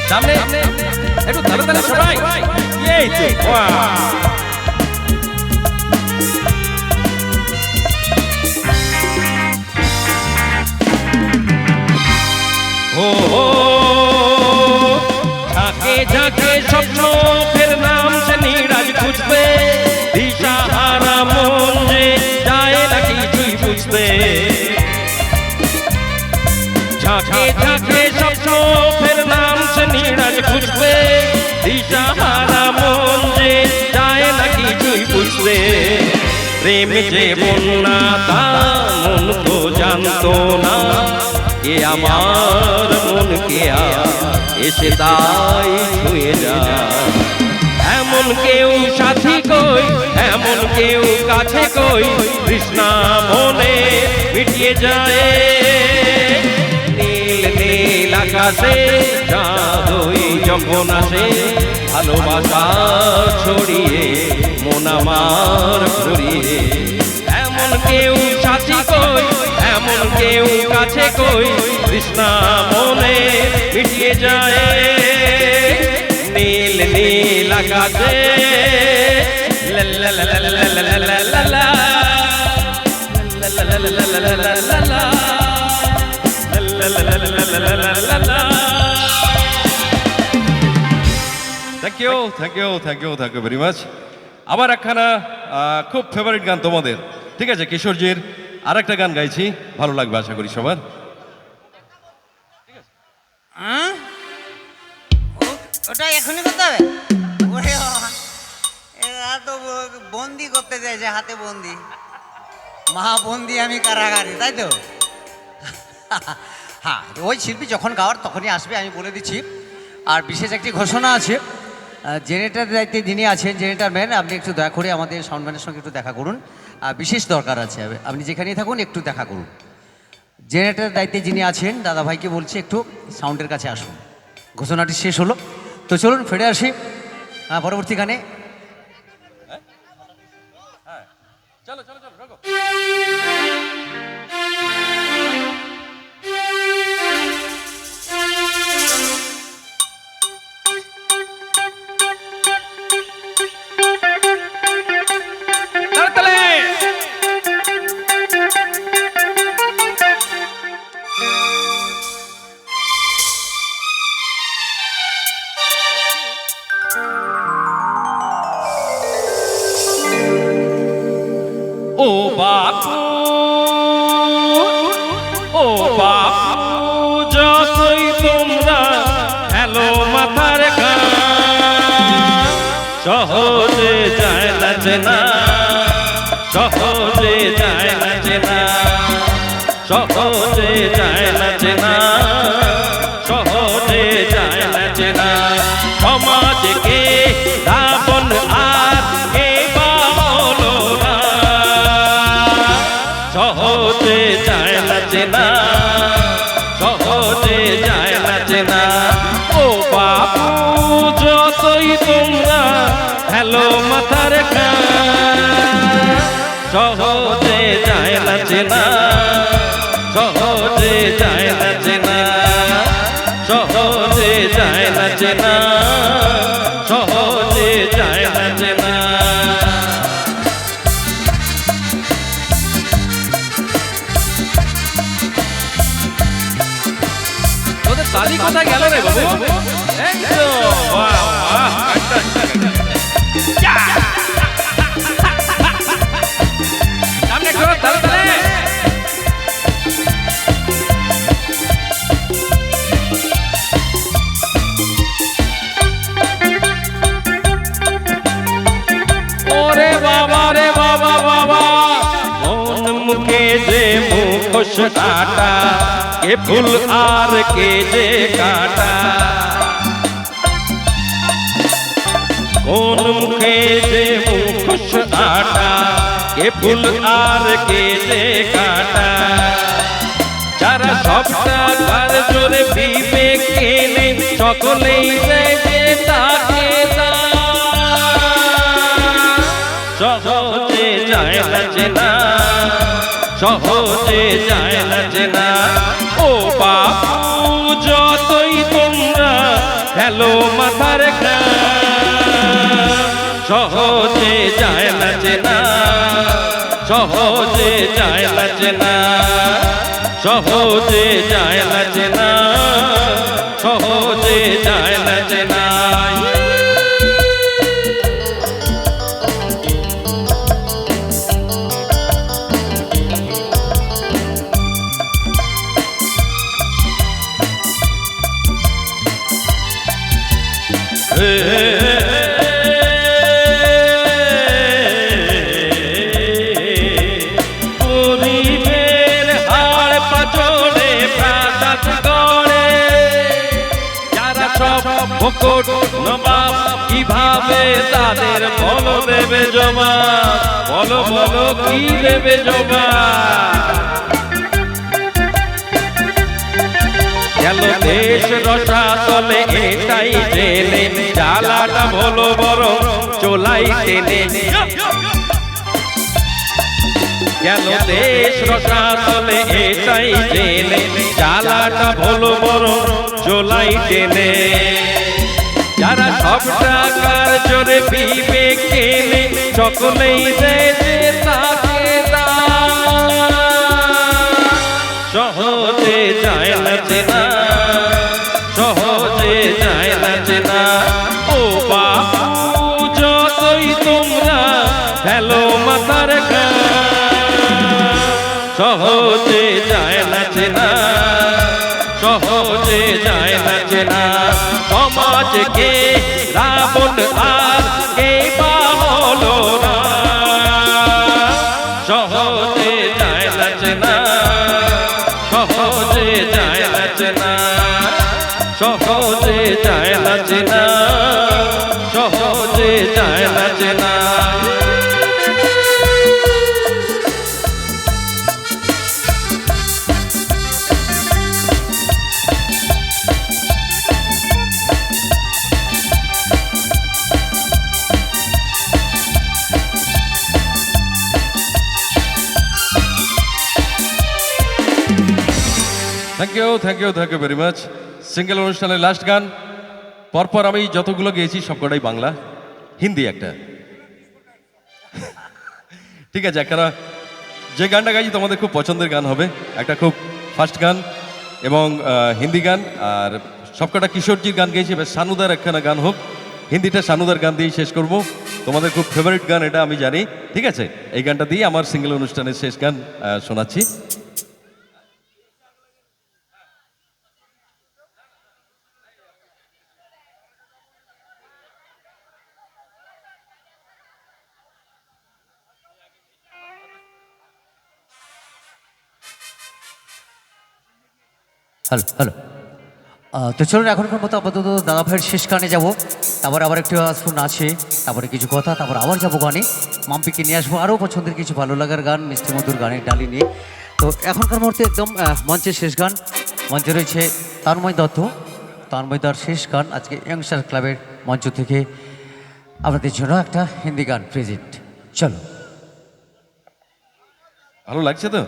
সামনে একটু তাড়াতাড়ি সবাই এই তো ও ঝাঁকে ঝাঁকে স্বপ্ন ফের নাম সে নিরাজ খুঁজতে দিশাহারা মন যে যায় না কিছুই বুঝতে ঝাঁকে ঝাঁকে স্বপ্ন ফের নাম সে নিরাজ খুঁজতে দিশাহারা মন যে যায় না কিছুই বুঝতে প্রেম যে বন্যা তা মন তো জানতো না কে আমার মনকে এসে তাই ছুঁয়ে যায় এমন কেউ সাথী কই এমন কেউ কাছে কই তৃষ্ণা মনে মিটিয়ে যায় নীল নীল আকাশে চাঁদই যখন আসে ভালোবাসা ছড়িয়ে মন আমার ঘুরিয়ে এমন কেউ সাথী কই এমন কেউ কাছে কই তৃষ্ণা মনে মিটিয়ে যায় নীল নীল আকাশে লা লা লা লা লা লা লা লা লা লা লা লা লা লা লা লা। Thank you thank you thank you thank you very much আবার একখানা খুব ফেভারিট গান তোমাদের ঠিক আছে কিশোরজির আর একটা গান গাইছি ভালো লাগবে আশা করি সবার ওটা এখনই করতে হবে ওরে বাবা, এরা তো বন্দি করতে চাইছে হাতে বন্দি মহাবন্দি আমি কারাগারে তাই তো হ্যাঁ ওই শিল্পী যখন গাওয়ার তখনই আসবে আমি বলে দিচ্ছি আর বিশেষ একটি ঘোষণা আছে জেনারেটার দায়িত্বে যিনি আছেন জেনারেটার ম্যান আপনি একটু দয়া করে আমাদের সাউন্ডম্যানের সঙ্গে একটু দেখা করুন বিশেষ দরকার আছে আপনি যেখানেই থাকুন একটু দেখা করুন জেনারেটারের দায়িত্বে যিনি আছেন দাদা ভাইকে বলছি একটু সাউন্ডের কাছে আসুন ঘোষণাটি শেষ হলো তো চলুন ফিরে আসি পরবর্তী গানে চলো চলো চলো রাখো ও বাপু ও বাপু যতই তোমরা হেলো মাথার গান সহজে যায় না চেনা সহজে যায় না চেনা সহজে যায় না চেনা সহজে যায় না চেনা সমাজকে রাবণ আর কে বা হলো না সহজে যায় না চেনা সহজে বাপু যতই তোমরা হ্যালো মাথার সহজে যায় না চেনা, সহজে যায় না চেনা, সহজে যায় না চেনা, সহজে যায় না চেনা। তোদের তালি কোথায় গেল রে বাবু? এই তো, বাহ, বাহ, সামনে করো, তালে তালে। ওরে বাবা রে বাবা বাবা, কোন মুখে যে মুখোশ আটা, কে ফুল আর কে যে কাটা। কোন মুখে যে মুখোশ আটা, কে ফুল আর কে যে কাটা। যারা সবটা কার জোরে বিবেক কেনে, সকলেই দেয় যে তাকে সহজে যায় না চেনা, সহজে যায় না চেনা। ও বাপু যতই তোমরা হ্যালো মাথার সহজে যায় না চেনা, সহজে যায় না চেনা, সহজে যায় না চেনা, সহজে যায় না চেনা। গরিবের হাড় পাচড়ে প্রাসাদ গড়ে, যারা সব মুকুট নবাব কিভাবে তাদের বলো দেবে জবাব, বলো বলো কি দেবে জবাব। গেল দেশ রসাতলে এটাই জেনে, জ্বালাটা বলো বড় চোলাই টেনে। গেল দেশ রসাতলে এটাই জেনে, জ্বালাটা বলো বড় চোলাই টেনে। যারা সব টাকার জোরে বিবেক কেনে, সকলেই দেয় যে তাকে সহজে যায় না চেনা, সহজে যায় না চেনা। ও বাপু যতই তোমরা হ্যালো মাথার সহজে যায় না চেনা, সহজে যায় না চেনা। সমাজকে রাবণ আর কে বা হলো না, সহজে যায় না চেনা, সহজে যায় না চেনা, সহজে যায় না চেনা, সহজে যায় না চেনা। Thank you very much. Single অনুষ্ঠানের লাস্ট গান, পরপর আমি যতগুলো গেয়েছি সবকটাই বাংলা, হিন্দি একটা। ঠিক আছে, একটা যে গানটা গাইছি তোমাদের খুব পছন্দের গান হবে, একটা খুব ফার্স্ট গান এবং হিন্দি গান, আর সবকটা কিশোরজির গান গেয়েছি। এবার সানুদার একখানা গান হোক, হিন্দিটা সানুদার গান দিয়েই শেষ করব। তোমাদের খুব ফেভারিট গান এটা আমি জানি, ঠিক আছে? এই গানটা দিয়ে আমার সিঙ্গেল অনুষ্ঠানের শেষ গান শোনাচ্ছি। হ্যালো হ্যালো, তো চলুন এখনকার মতো আপাতত দাদা ভাইয়ের শেষ গানে যাবো, তারপর আবার একটু আসবো নাচে, তারপরে কিছু কথা, তারপর আবার যাবো গানে, মাম্পিকে নিয়ে আসবো আরও পছন্দের কিছু ভালো লাগার গান, মিষ্টি মধুর গানের ডালি নিয়ে। তো এখনকার মুহূর্তে একদম মঞ্চের শেষ গান, মঞ্চে রয়েছে তন্ময় দত্ত, তন্ময়দার শেষ গান আজকে ইয়ংস্টার ক্লাবের মঞ্চ থেকে আপনাদের জন্য একটা হিন্দি গান প্রেজেন্ট। চলো। ভালো লাগছে তো?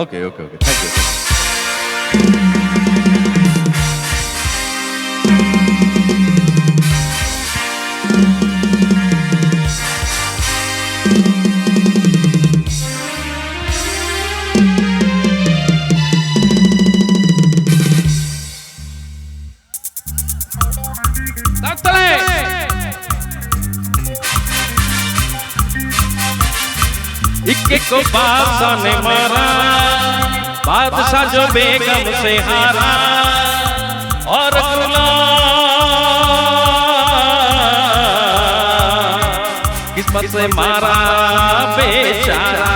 ওকে ওকে ওকে, থ্যাংক ইউ। एक को बादशाह ने मारा, बादशाह जो बेगम से हारा, और किस्मत से मारा बेचारा।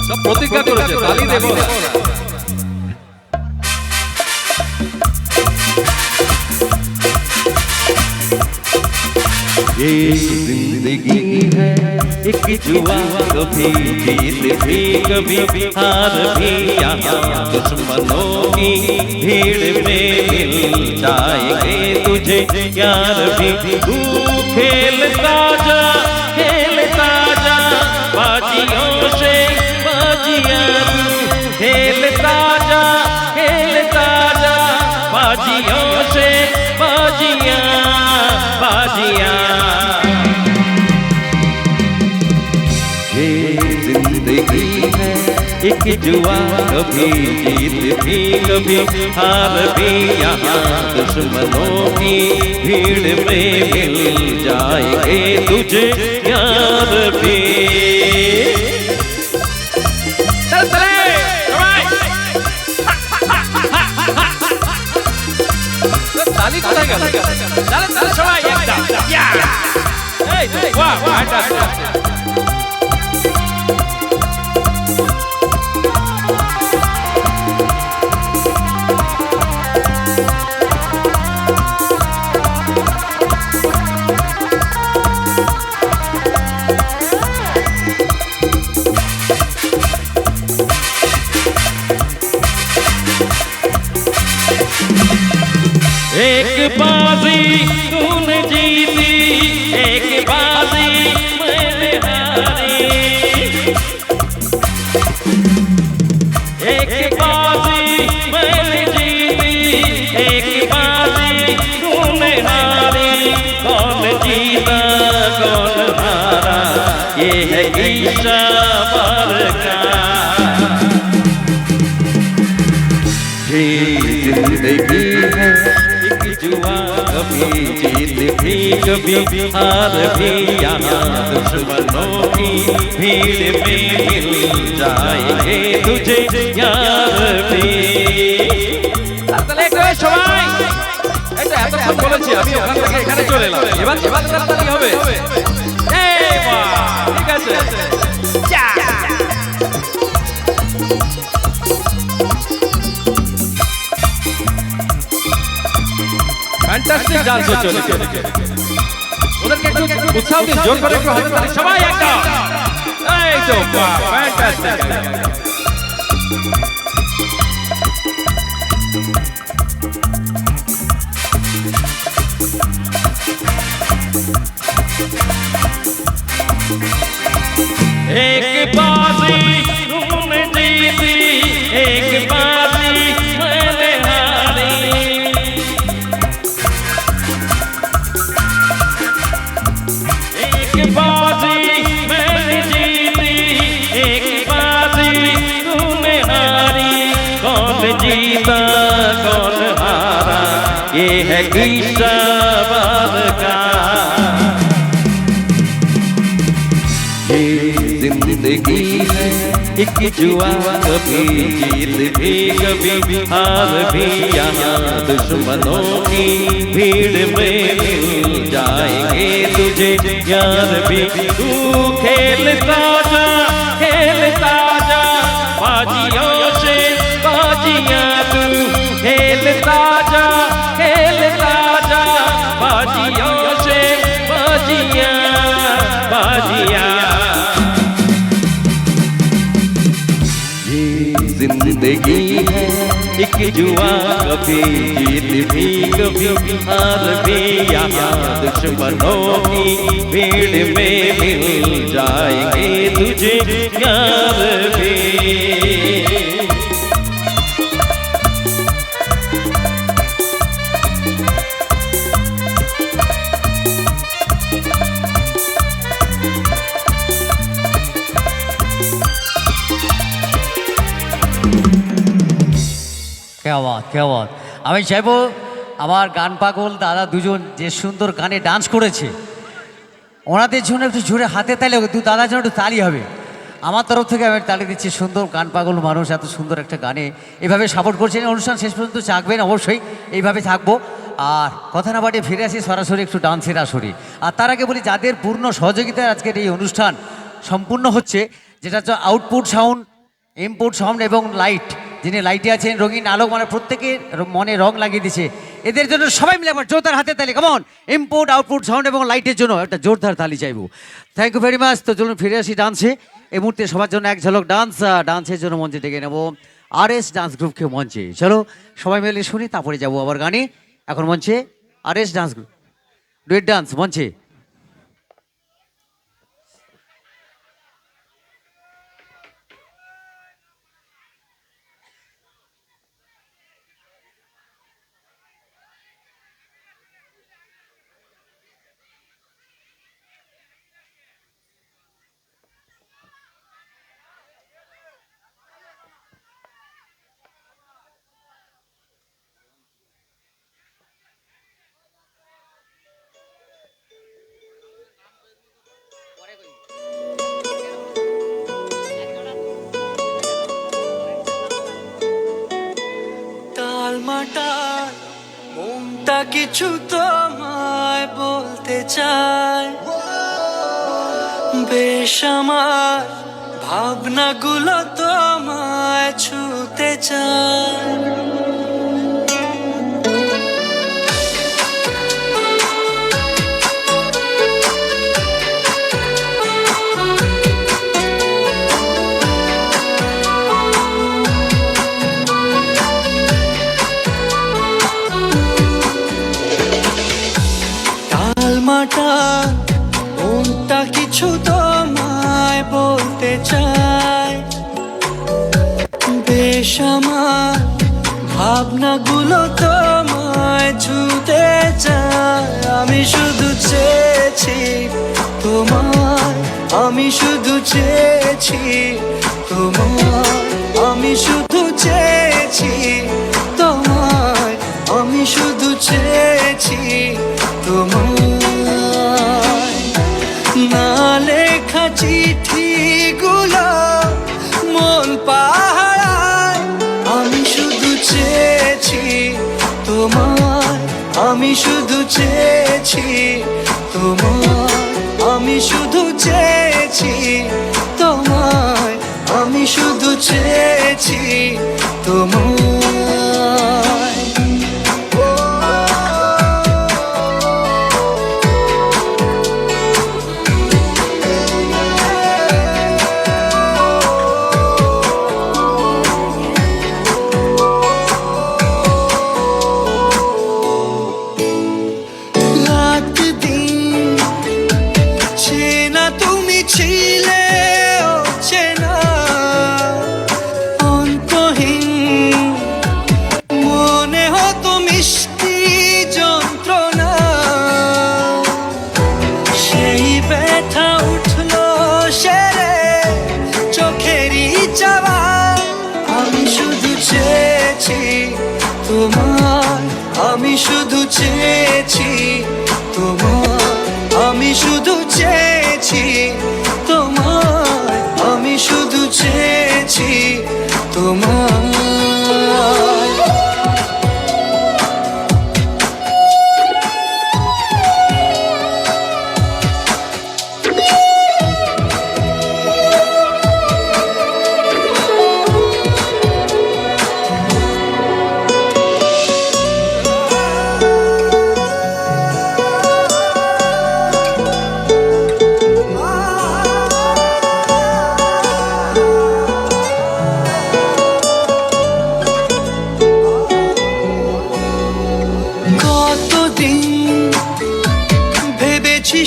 সব প্রতিজ্ঞা করেছে, তালি দেবো না। ये जिंदगी है एक जुआ, कभी जीत भी कभी हार भी, यहाँ दुश्मनों की भीड़ में मिल जाएंगे तुझे यार भी। तू खेलता जा बाजियों से बाजियां, खेलता जा बाजियों से बाजियां बाजियां। ये जिंदगी है एक जुआ, कभी जीत भी कभी हार भी, यहाँ दुश्मनों की भीड़ में मिल जाएंगे तुझे यार भी। তালি কোথায় গেল? তাহলে তাহলে সবাই একটা এই বাহ ফ্যান্টাস্টিক। एक बाजी तूने जीती, एक बाजी मैंने हारी, एक बाजी मैंने जीती, एक बाजी तूने हारी। कौन जीता कौन हारा, ये है ईशावर का। ये जिंदगी है जुआ, कभी जीत भी कभी हार भी, यहाँ दुश्मनों की भीड़ में मिल जाएंगे तुझे यार भी। সবাই এটা এতক্ষণ বলেছি, আমি ওখান থেকে এখানে চলে এলাম। এবার তালি হবে। এই বাহ, ঠিক আছে। ফ্যান্টাস্টিক ডান্স হচ্ছে ওদেরকে একটু উৎসাহ দিন, জোর করে একটু হাতে তালি সবাই একটা। এই তো বাহ, ফ্যান্টাস্টিক। एक बाजी तूने जीती, एक बाजी मैंने हारी, एक बाजी मैंने जीती, एक बाजी तूने हारी। कौन जीता कौन हारा, ये है ईशावर का। ये जिंदगी है एक जुआ, कभी जीत भी कभी हार भी, यहाँ दुश्मनों की भीड़ में मिल जाएंगे तुझे तुझे यार भी तू खेलता जा बाजियों से बाजियां तू खेलता जा बाजियों से बाजियां जिंदगी है एक जुआ कभी जीत भी कभी हार भी यहाँ दुश्मनों की भीड़ में मिल जाएंगे तुझे यार भी কেমন আমি চাইবো আমার গান পাগল দাদা দুজন যে সুন্দর গানে ডান্স করেছে ওনাদের জন্য একটু জোরে হাতে তালি দু দাদার জন্য একটু তালি হবে আমার তরফ থেকে আমি তালি দিচ্ছি সুন্দর গান পাগল মানুষ এত সুন্দর একটা গানে এভাবে সাপোর্ট করছেন অনুষ্ঠান শেষ পর্যন্ত চাকবেন অবশ্যই এইভাবে থাকবো আর কথা না বাড়িয়ে ফিরে আসি সরাসরি একটু ডান্সের আসরে আর তার আগে বলি যাদের পূর্ণ সহযোগিতায় আজকের এই অনুষ্ঠান সম্পূর্ণ হচ্ছে যেটা হচ্ছে আউটপুট সাউন্ড ইনপুট সাউন্ড এবং লাইট যিনি লাইটে আছেন রঙিন আলোক মানে প্রত্যেকের মনে রং লাগিয়ে দিচ্ছে এদের জন্য সবাই মিলে আবার জোরদার হাতে তালি কেমন ইনপুট আউটপুট সাউন্ড এবং লাইটের জন্য একটা জোরদার তালি চাইবো থ্যাংক ইউ ভেরি মাচ তো চলুন ফিরে আসি ডান্সে এই মুহূর্তে সবার জন্য এক ঝলক ডান্সের জন্য মঞ্চে ডেকে নেবো RS ডান্স গ্রুপকে মঞ্চে চলো সবাই মিলে শুনি তারপরে যাবো আবার গানে এখন মঞ্চে RS dance group duet dance মঞ্চে টালমাটাল মনটা কিছু তোমায় বলতে চায় বেশ আমার ভাবনাগুলো তোমায় ছুতে চায় মনটা কিছু তোমায় বলতে চায় বেশ আমার ভাবনাগুলো তোমায় ছুতে চায় আমি শুধু চেয়েছি তোমায় আমি শুধু চেয়েছি তোমায় আমি শুধু চেয়েছি তোমায় আমি শুধু চেয়েছি তোমায় না লেখা চিঠিগুলো মন পাহারায় আমি শুধু চেয়েছি তোমায় আমি শুধু চেয়েছি তোমায় আমি শুধু চেয়েছি তোমায় আমি শুধু চেয়েছি তোমায় আমি শুধু চেয়েছি তোমায় আমি শুধু চেয়েছি তোমায় আমি শুধু চেয়েছি তোমায়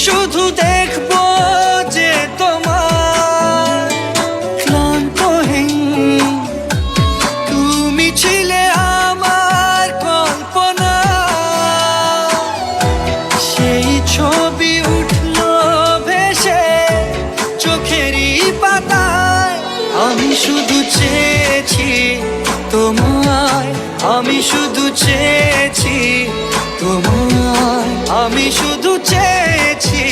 শুধু দেখবো যে তোমার ক্লান্তহীন তুমি ছিলে আমার কল্পনা সেই ছবি উঠলো ভেসে চোখেরই পাতায় আমি শুধু চেয়েছি তোমায় আমি শুধু চেয়েছি তোমায় আমি শুধু চেয়েছি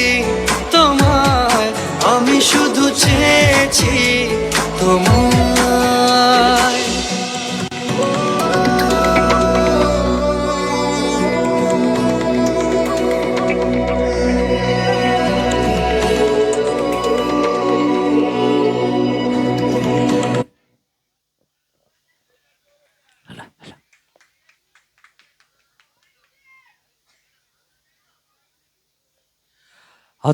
তোমায় আমি শুধু চেয়েছি তোমায়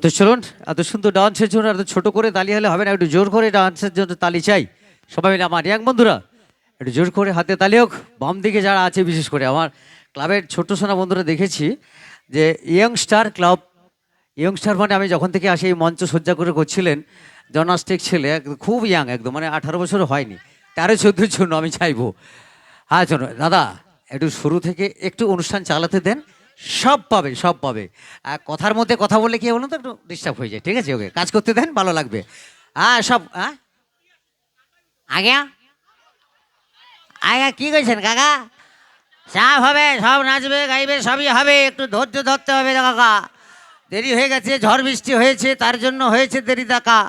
তো চলুন, এত সুন্দর ডান্সের জন্য এত ছোট করে তালি হলে হবে না, একটু জোর করে ডান্সের জন্য তালি চাই। সবাই মিলে আমার ইয়াং বন্ধুরা একটু জোর করে হাতে তালি হোক। বাম দিকে যারা আছে, বিশেষ করে আমার ক্লাবের ছোট্ট সোনা বন্ধুরা দেখেছি যে ইয়ংস্টার ক্লাব। ইয়ংস্টার মানে আমি যখন থেকে আসি এই মঞ্চ সজ্জা করে করছিলেন জনাস্টিক ছেলে, খুব ইয়াং একদম, মানে 18 বছর হয়নি, 13-14 জন্য আমি চাইবো। হ্যাঁ চলো দাদা, একটু শুরু থেকে একটু অনুষ্ঠান চালাতে দেন, সব পাবে সব পাবে। আর কথার মধ্যে কথা বললে কি বলুন তো, একটু ডিস্টার্ব হয়ে যায়, ঠিক আছে? ওকে কাজ করতে দেন, ভালো লাগবে। হ্যাঁ সব হ্যাঁ আগে আগে কি কইছেন কাকা? সব হবে, সব নাচবে গাইবে, সবই হবে, একটু ধৈর্য ধরতে হবে কাকা। দেরি হয়ে গেছে, ঝড় বৃষ্টি হয়েছে, তার জন্য হয়েছে দেরি কাকা।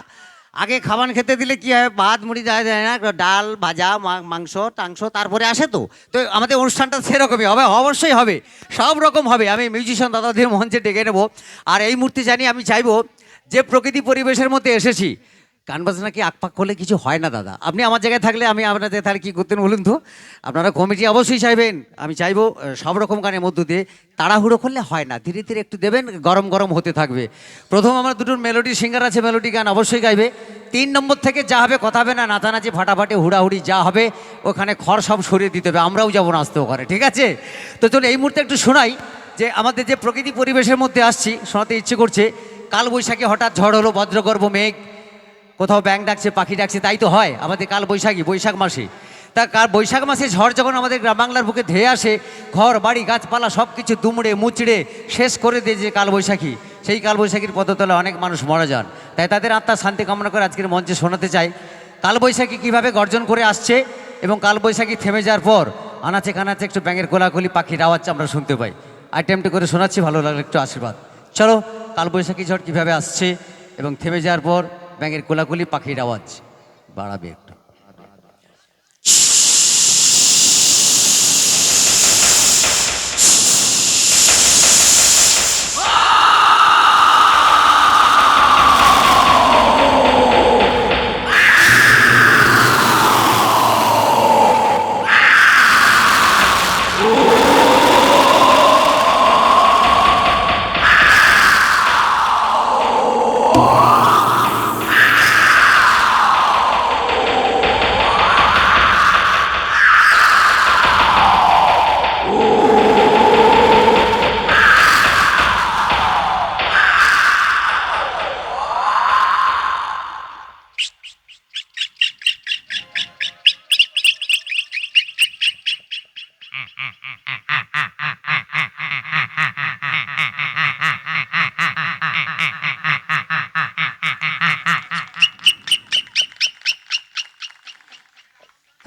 আগে খাবার খেতে দিলে কি হয়, ভাত মুড়ি দেওয়া যায় না, ডাল ভাজা মাংস টাংস তারপরে আসে। তো তো আমাদের অনুষ্ঠানটা সেরকমই হবে, অবশ্যই হবে, সব রকম হবে। আমি মিউজিশিয়ান দাদাদের মঞ্চে ডেকে নেবো। আর এই মুহূর্তে জানি আমি চাইবো যে প্রকৃতি পরিবেশের মধ্যে এসেছি, গান বাজনা কি আকপাক করলে কিছু হয় না দাদা। আপনি আমার জায়গায় থাকলে আমি আপনাদের তাহলে কী করতেন বলুন তো? আপনারা কমিটি অবশ্যই চাইবেন, আমি চাইবো সব রকম গানের মধ্য দিয়ে, তাড়াহুড়ো করলে হয় না, ধীরে ধীরে একটু দেবেন, গরম গরম হতে থাকবে। প্রথম আমার দুটো মেলোডি সিঙ্গার আছে, মেলোডি গান অবশ্যই গাইবে। 3 নম্বর থেকে যা হবে কথা হবে না, নাচানাচি ফাটাফাটি হুড়াহুড়ি যা হবে ওখানে খড় সব সরিয়ে দিতে হবে, আমরাও যাবো নাচতে ওখানে, ঠিক আছে? তো চলো এই মুহূর্তে একটু শোনাই যে আমাদের যে প্রকৃতি পরিবেশের মধ্যে আসছি, শোনাতে ইচ্ছে করছে। কাল বৈশাখী হঠাৎ ঝড় হলো, বজ্রগর্ভ মেঘ, কোথাও ব্যাং ডাকছে, পাখি ডাকছে, তাই তো হয় আমাদের কাল বৈশাখী, বৈশাখ মাসে। তা কাল বৈশাখ মাসে ঝড় যখন আমাদের গ্রাম বাংলার বুকে ধেয়ে আসে, ঘর বাড়ি গাছপালা সব কিছু দুমড়ে মুচড়ে শেষ করে দিয়ে যে কাল বৈশাখী, সেই কাল বৈশাখীর পদতলে অনেক মানুষ মারা যান। তাই তাদের আত্মার শান্তি কামনা করে আজকের মঞ্চে শোনাতে চাই কাল বৈশাখী কীভাবে গর্জন করে আসছে, এবং কাল বৈশাখী থেমে যাওয়ার পর আনাচে কানাচে একটু ব্যাঙের কোলাকুলি, পাখির আওয়াজ আমরা শুনতে পাই। আইটেমটি করে শোনাচ্ছি, ভালো লাগলে একটু আশীর্বাদ। চলো, কাল বৈশাখী ঝড় কীভাবে আসছে এবং থেমে যাওয়ার পর ব্যাঙের কোলাকুলি, পাখির আওয়াজ বাড়াবে একটু।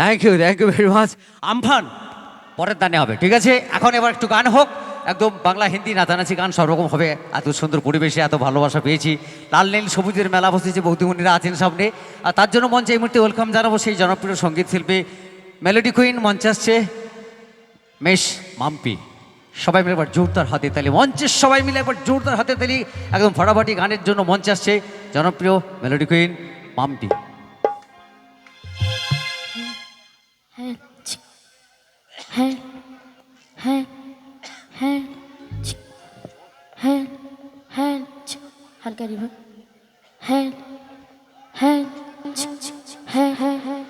Thank you very much. আমফান পরের দানে হবে, ঠিক আছে? এখন এবার একটু গান হোক, একদম বাংলা হিন্দি নাচানাচি গান সব রকম হবে। এত সুন্দর পরিবেশে এত ভালোবাসা পেয়েছি, লাল নীল সবুজের মেলা বসেছে, বৌদিমণিরা আছেন সামনে। আর তার জন্য মঞ্চে এই মুহূর্তে ওয়েলকাম জানাবো সেই জনপ্রিয় সঙ্গীত শিল্পী মেলোডি কুইন। মঞ্চে আসছে মেশ মাম্পি। সবাই মিলে একবার জোরদার হাতে তালি, মঞ্চের সবাই মিলে একবার জোরদার হাতে তালি, একদম ফাটাফাটি গানের জন্য মঞ্চে আসছে জনপ্রিয় মেলোডি কুইন মাম্পি। হ্যাঁ হ্যাঁ হ্যাঁ হ্যাঁ হ্যাঁ হালকা রিভার হ্যাঁ হ্যাঁ হ্যাঁ হ্যাঁ হ্যাঁ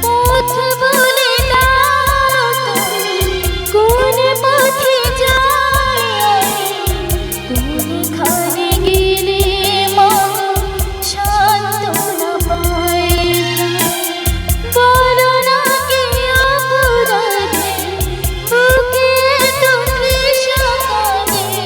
পথ বলে দাও তুমি, কোন পথে যাই, কোনখানে গেলে মা সান্ত্বনা পাই। বলো না কি অপরাধে বুকে এত তৃষা কাঁদে,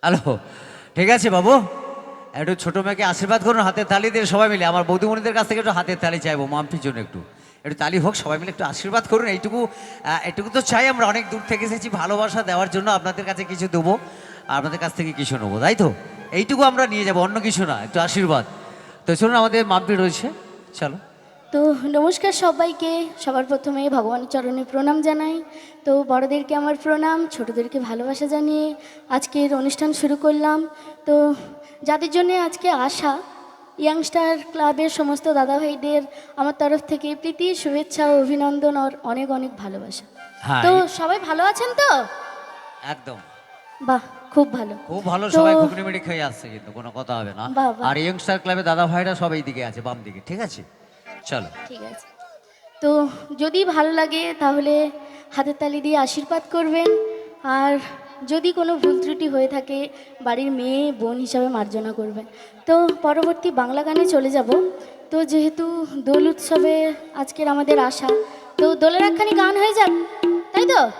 হ্যালো, ঠিক আছে বাবু, একটু ছোটো মেয়েকে আশীর্বাদ করুন হাতের তালি দিয়ে সবাই মিলে। আমার বৌদিমণিদের কাছ থেকে একটু হাতের তালি চাইবো মাম্পির জন্য, একটু তালি হোক, সবাই মিলে একটু আশীর্বাদ করুন। এইটুকু তো চাই, আমরা অনেক দূর থেকে এসেছি ভালোবাসা দেওয়ার জন্য, আপনাদের কাছে কিছু দেবো, আর আপনাদের কাছ থেকে কিছু নেবো, তাই তো? এইটুকু আমরা নিয়ে যাবো, অন্য কিছু না, একটু আশীর্বাদ। তো চলুন, আমাদের মাম্পি রয়েছে, চলো। তো নমস্কার সবাইকে, সবার প্রথমে ভগবানের চরণে প্রণাম জানাই। তো বড়দেরকে আমার প্রণাম, ছোটদেরকে ভালোবাসা জানিয়ে আজকের অনুষ্ঠান শুরু করলাম। তো যাদের জন্য আজকে আসা, ইয়াংস্টার ক্লাবের সমস্ত দাদাভাইদের আমার তরফ থেকে প্রীতি, শুভেচ্ছা ও অভিনন্দন আর অনেক অনেক ভালোবাসা। হ্যাঁ, তো সবাই ভালো আছেন তো? একদম বাহ, খুব ভালো, খুব ভালো, তো- সবাই ঘুগনি মিড়ি খেয়ে আসছে, কিন্তু কোনো কথা হবে না। বাহ, বাহ। আর ইয়ংস্টার ক্লাবে দাদা ভাইরা সব এই দিকে আছে, বাম দিকে, ঠিক আছে? চলো। ঠিক আছে। তো যদি ভালো লাগে তাহলে হাতের তালি দিয়ে আশীর্বাদ করবেন, আর যদি কোনো ভুল ত্রুটি হয়ে থাকে বাড়ির মেয়ে বোন হিসাবে মার্জনা করবেন। তো পরবর্তী বাংলা গানে চলে যাব। তো যেহেতু দোল উৎসবে আজকের আমাদের আশা, তো দোলের একখানি গান হয়ে যাক, তাই তো?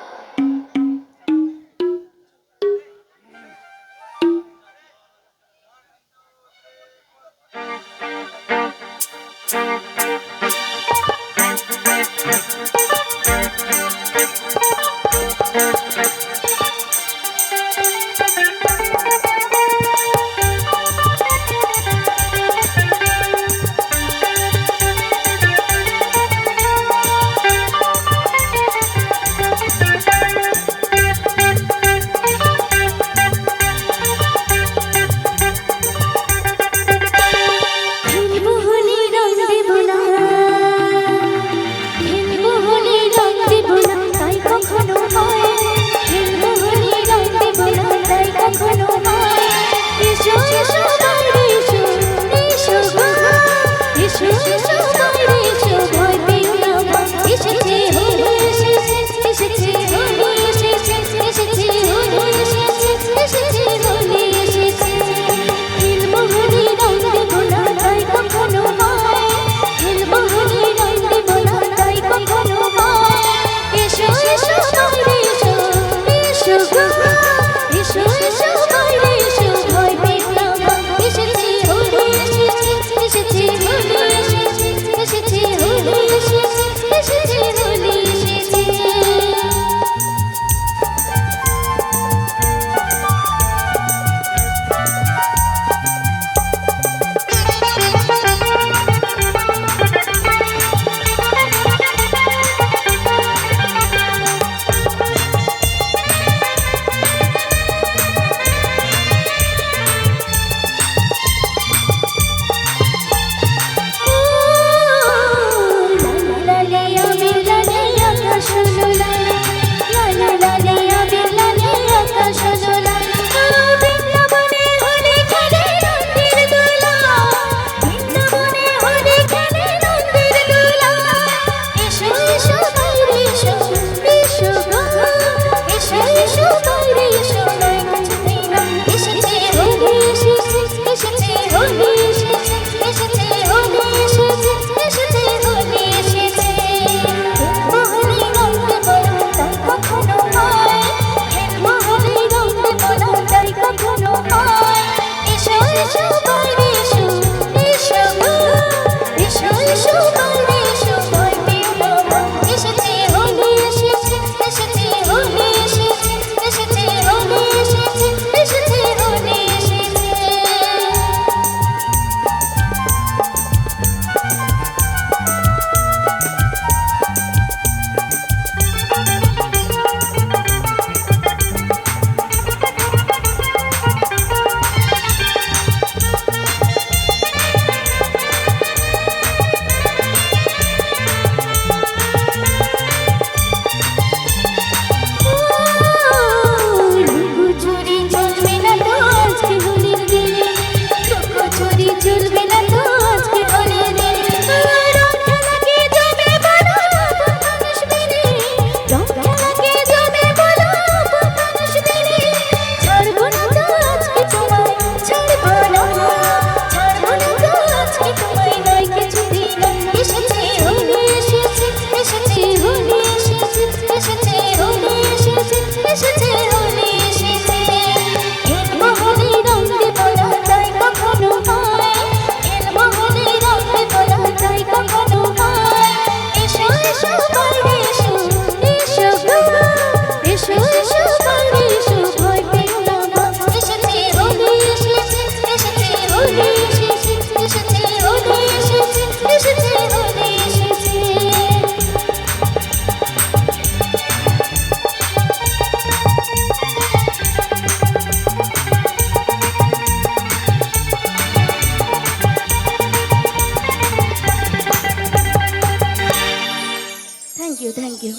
Thank you thank you.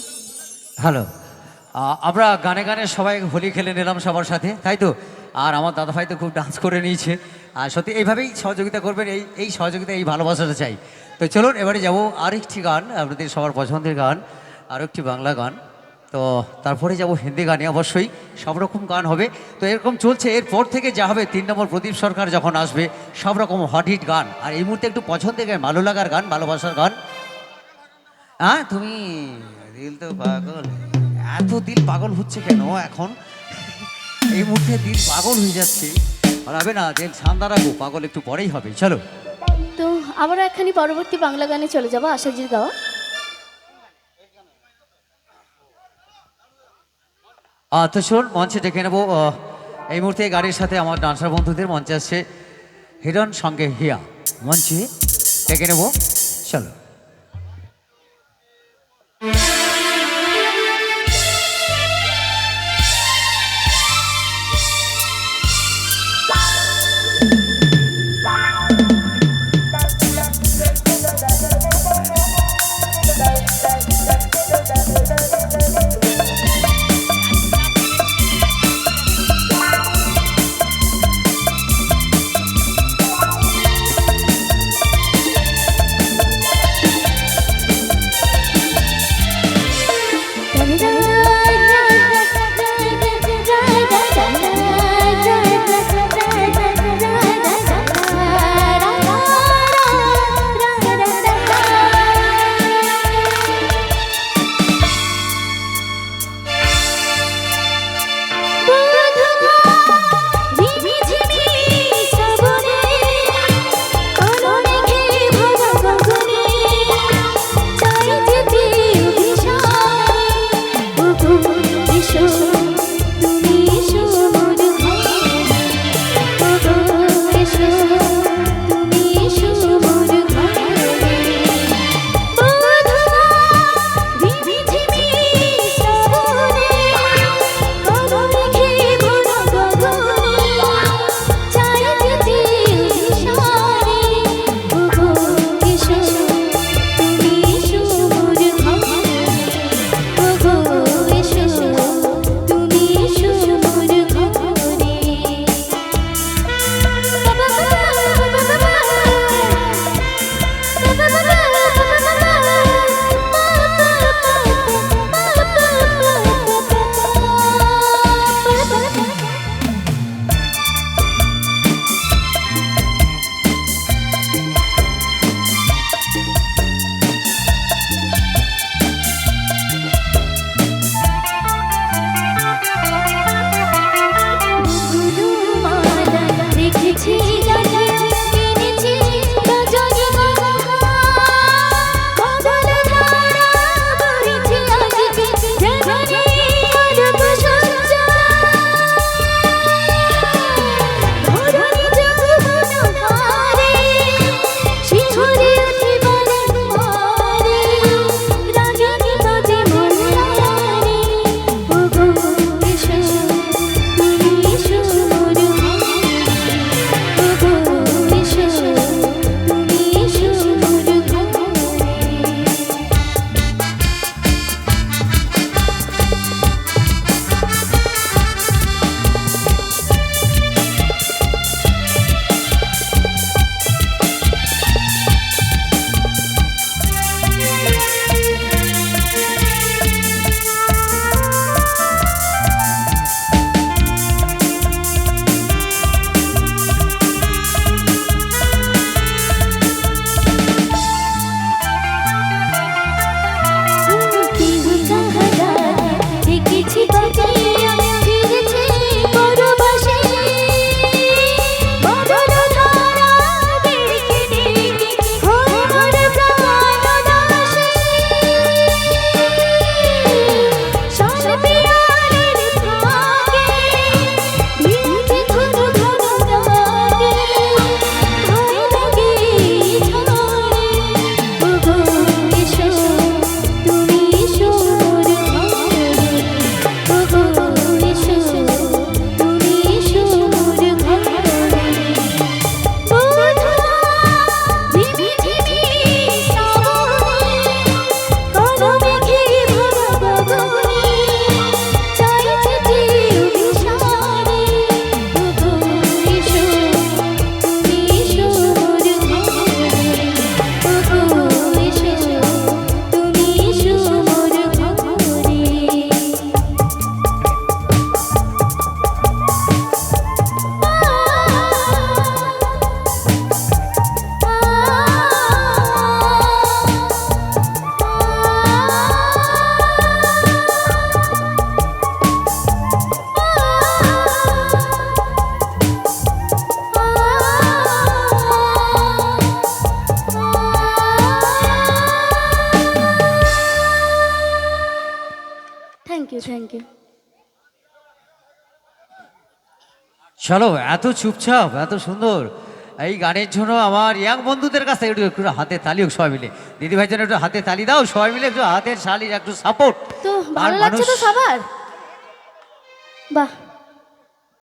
Hello, আমরা গানে গানে সবাই হোলি খেলে নিলাম সবার সাথে, তাই তো? আর আমার দাদা ভাই তো খুব ডান্স করে নিয়েছে। আর সত্যি এইভাবেই সহযোগিতা করবেন, এই সহযোগিতা, এই ভালোবাসাটা চাই। তো চলুন এবারে যাবো আরেকটি গান, আপনাদের সবার পছন্দের গান, আরও একটি বাংলা গান। তো তারপরে যাব হিন্দি গানে, অবশ্যই সব রকম গান হবে। তো এরকম চলছে, এরপর থেকে যা হবে 3 নম্বর প্রদীপ সরকার যখন আসবে, সব রকম হট হিট গান। আর এই মুহূর্তে একটু পছন্দের গান, ভালো লাগার গান, ভালোবাসার গান। হ্যাঁ, তুমি দিল তো পাগল, এত দিল পাগল হচ্ছে কেন এখন? এই মুহূর্তে দিল পাগল হয়ে যাচ্ছে, আর হবে না, দিল শান্তা রাখবো, পাগল একটু পরেই হবে। চলো। তো আবার একখানি পরবর্তী বাংলা গানে চলে যাবো, আশাজির গাওয়া। তো শোন, মঞ্চে ডেকে নেবো এই মুহূর্তে গাড়ির সাথে আমার ডান্সার বন্ধুদের। মঞ্চে আসছে হিরণ সঙ্গে হিয়া, মঞ্চে ডেকে নেবো। চলো। Thank you thank you. চলো, এত চুপচাপ, এত সুন্দর এই গানের জন্য আমার ইয়াং বন্ধুদের কাছে একটু একটু হাতে তালি হোক সবাই মিলে। দিদিভাই যেন একটু হাতে তালি দাও সবাই মিলে, একটু হাতের তালির একটু সাপোর্ট। তো ভালো লাগছে তো সবার? বাহ।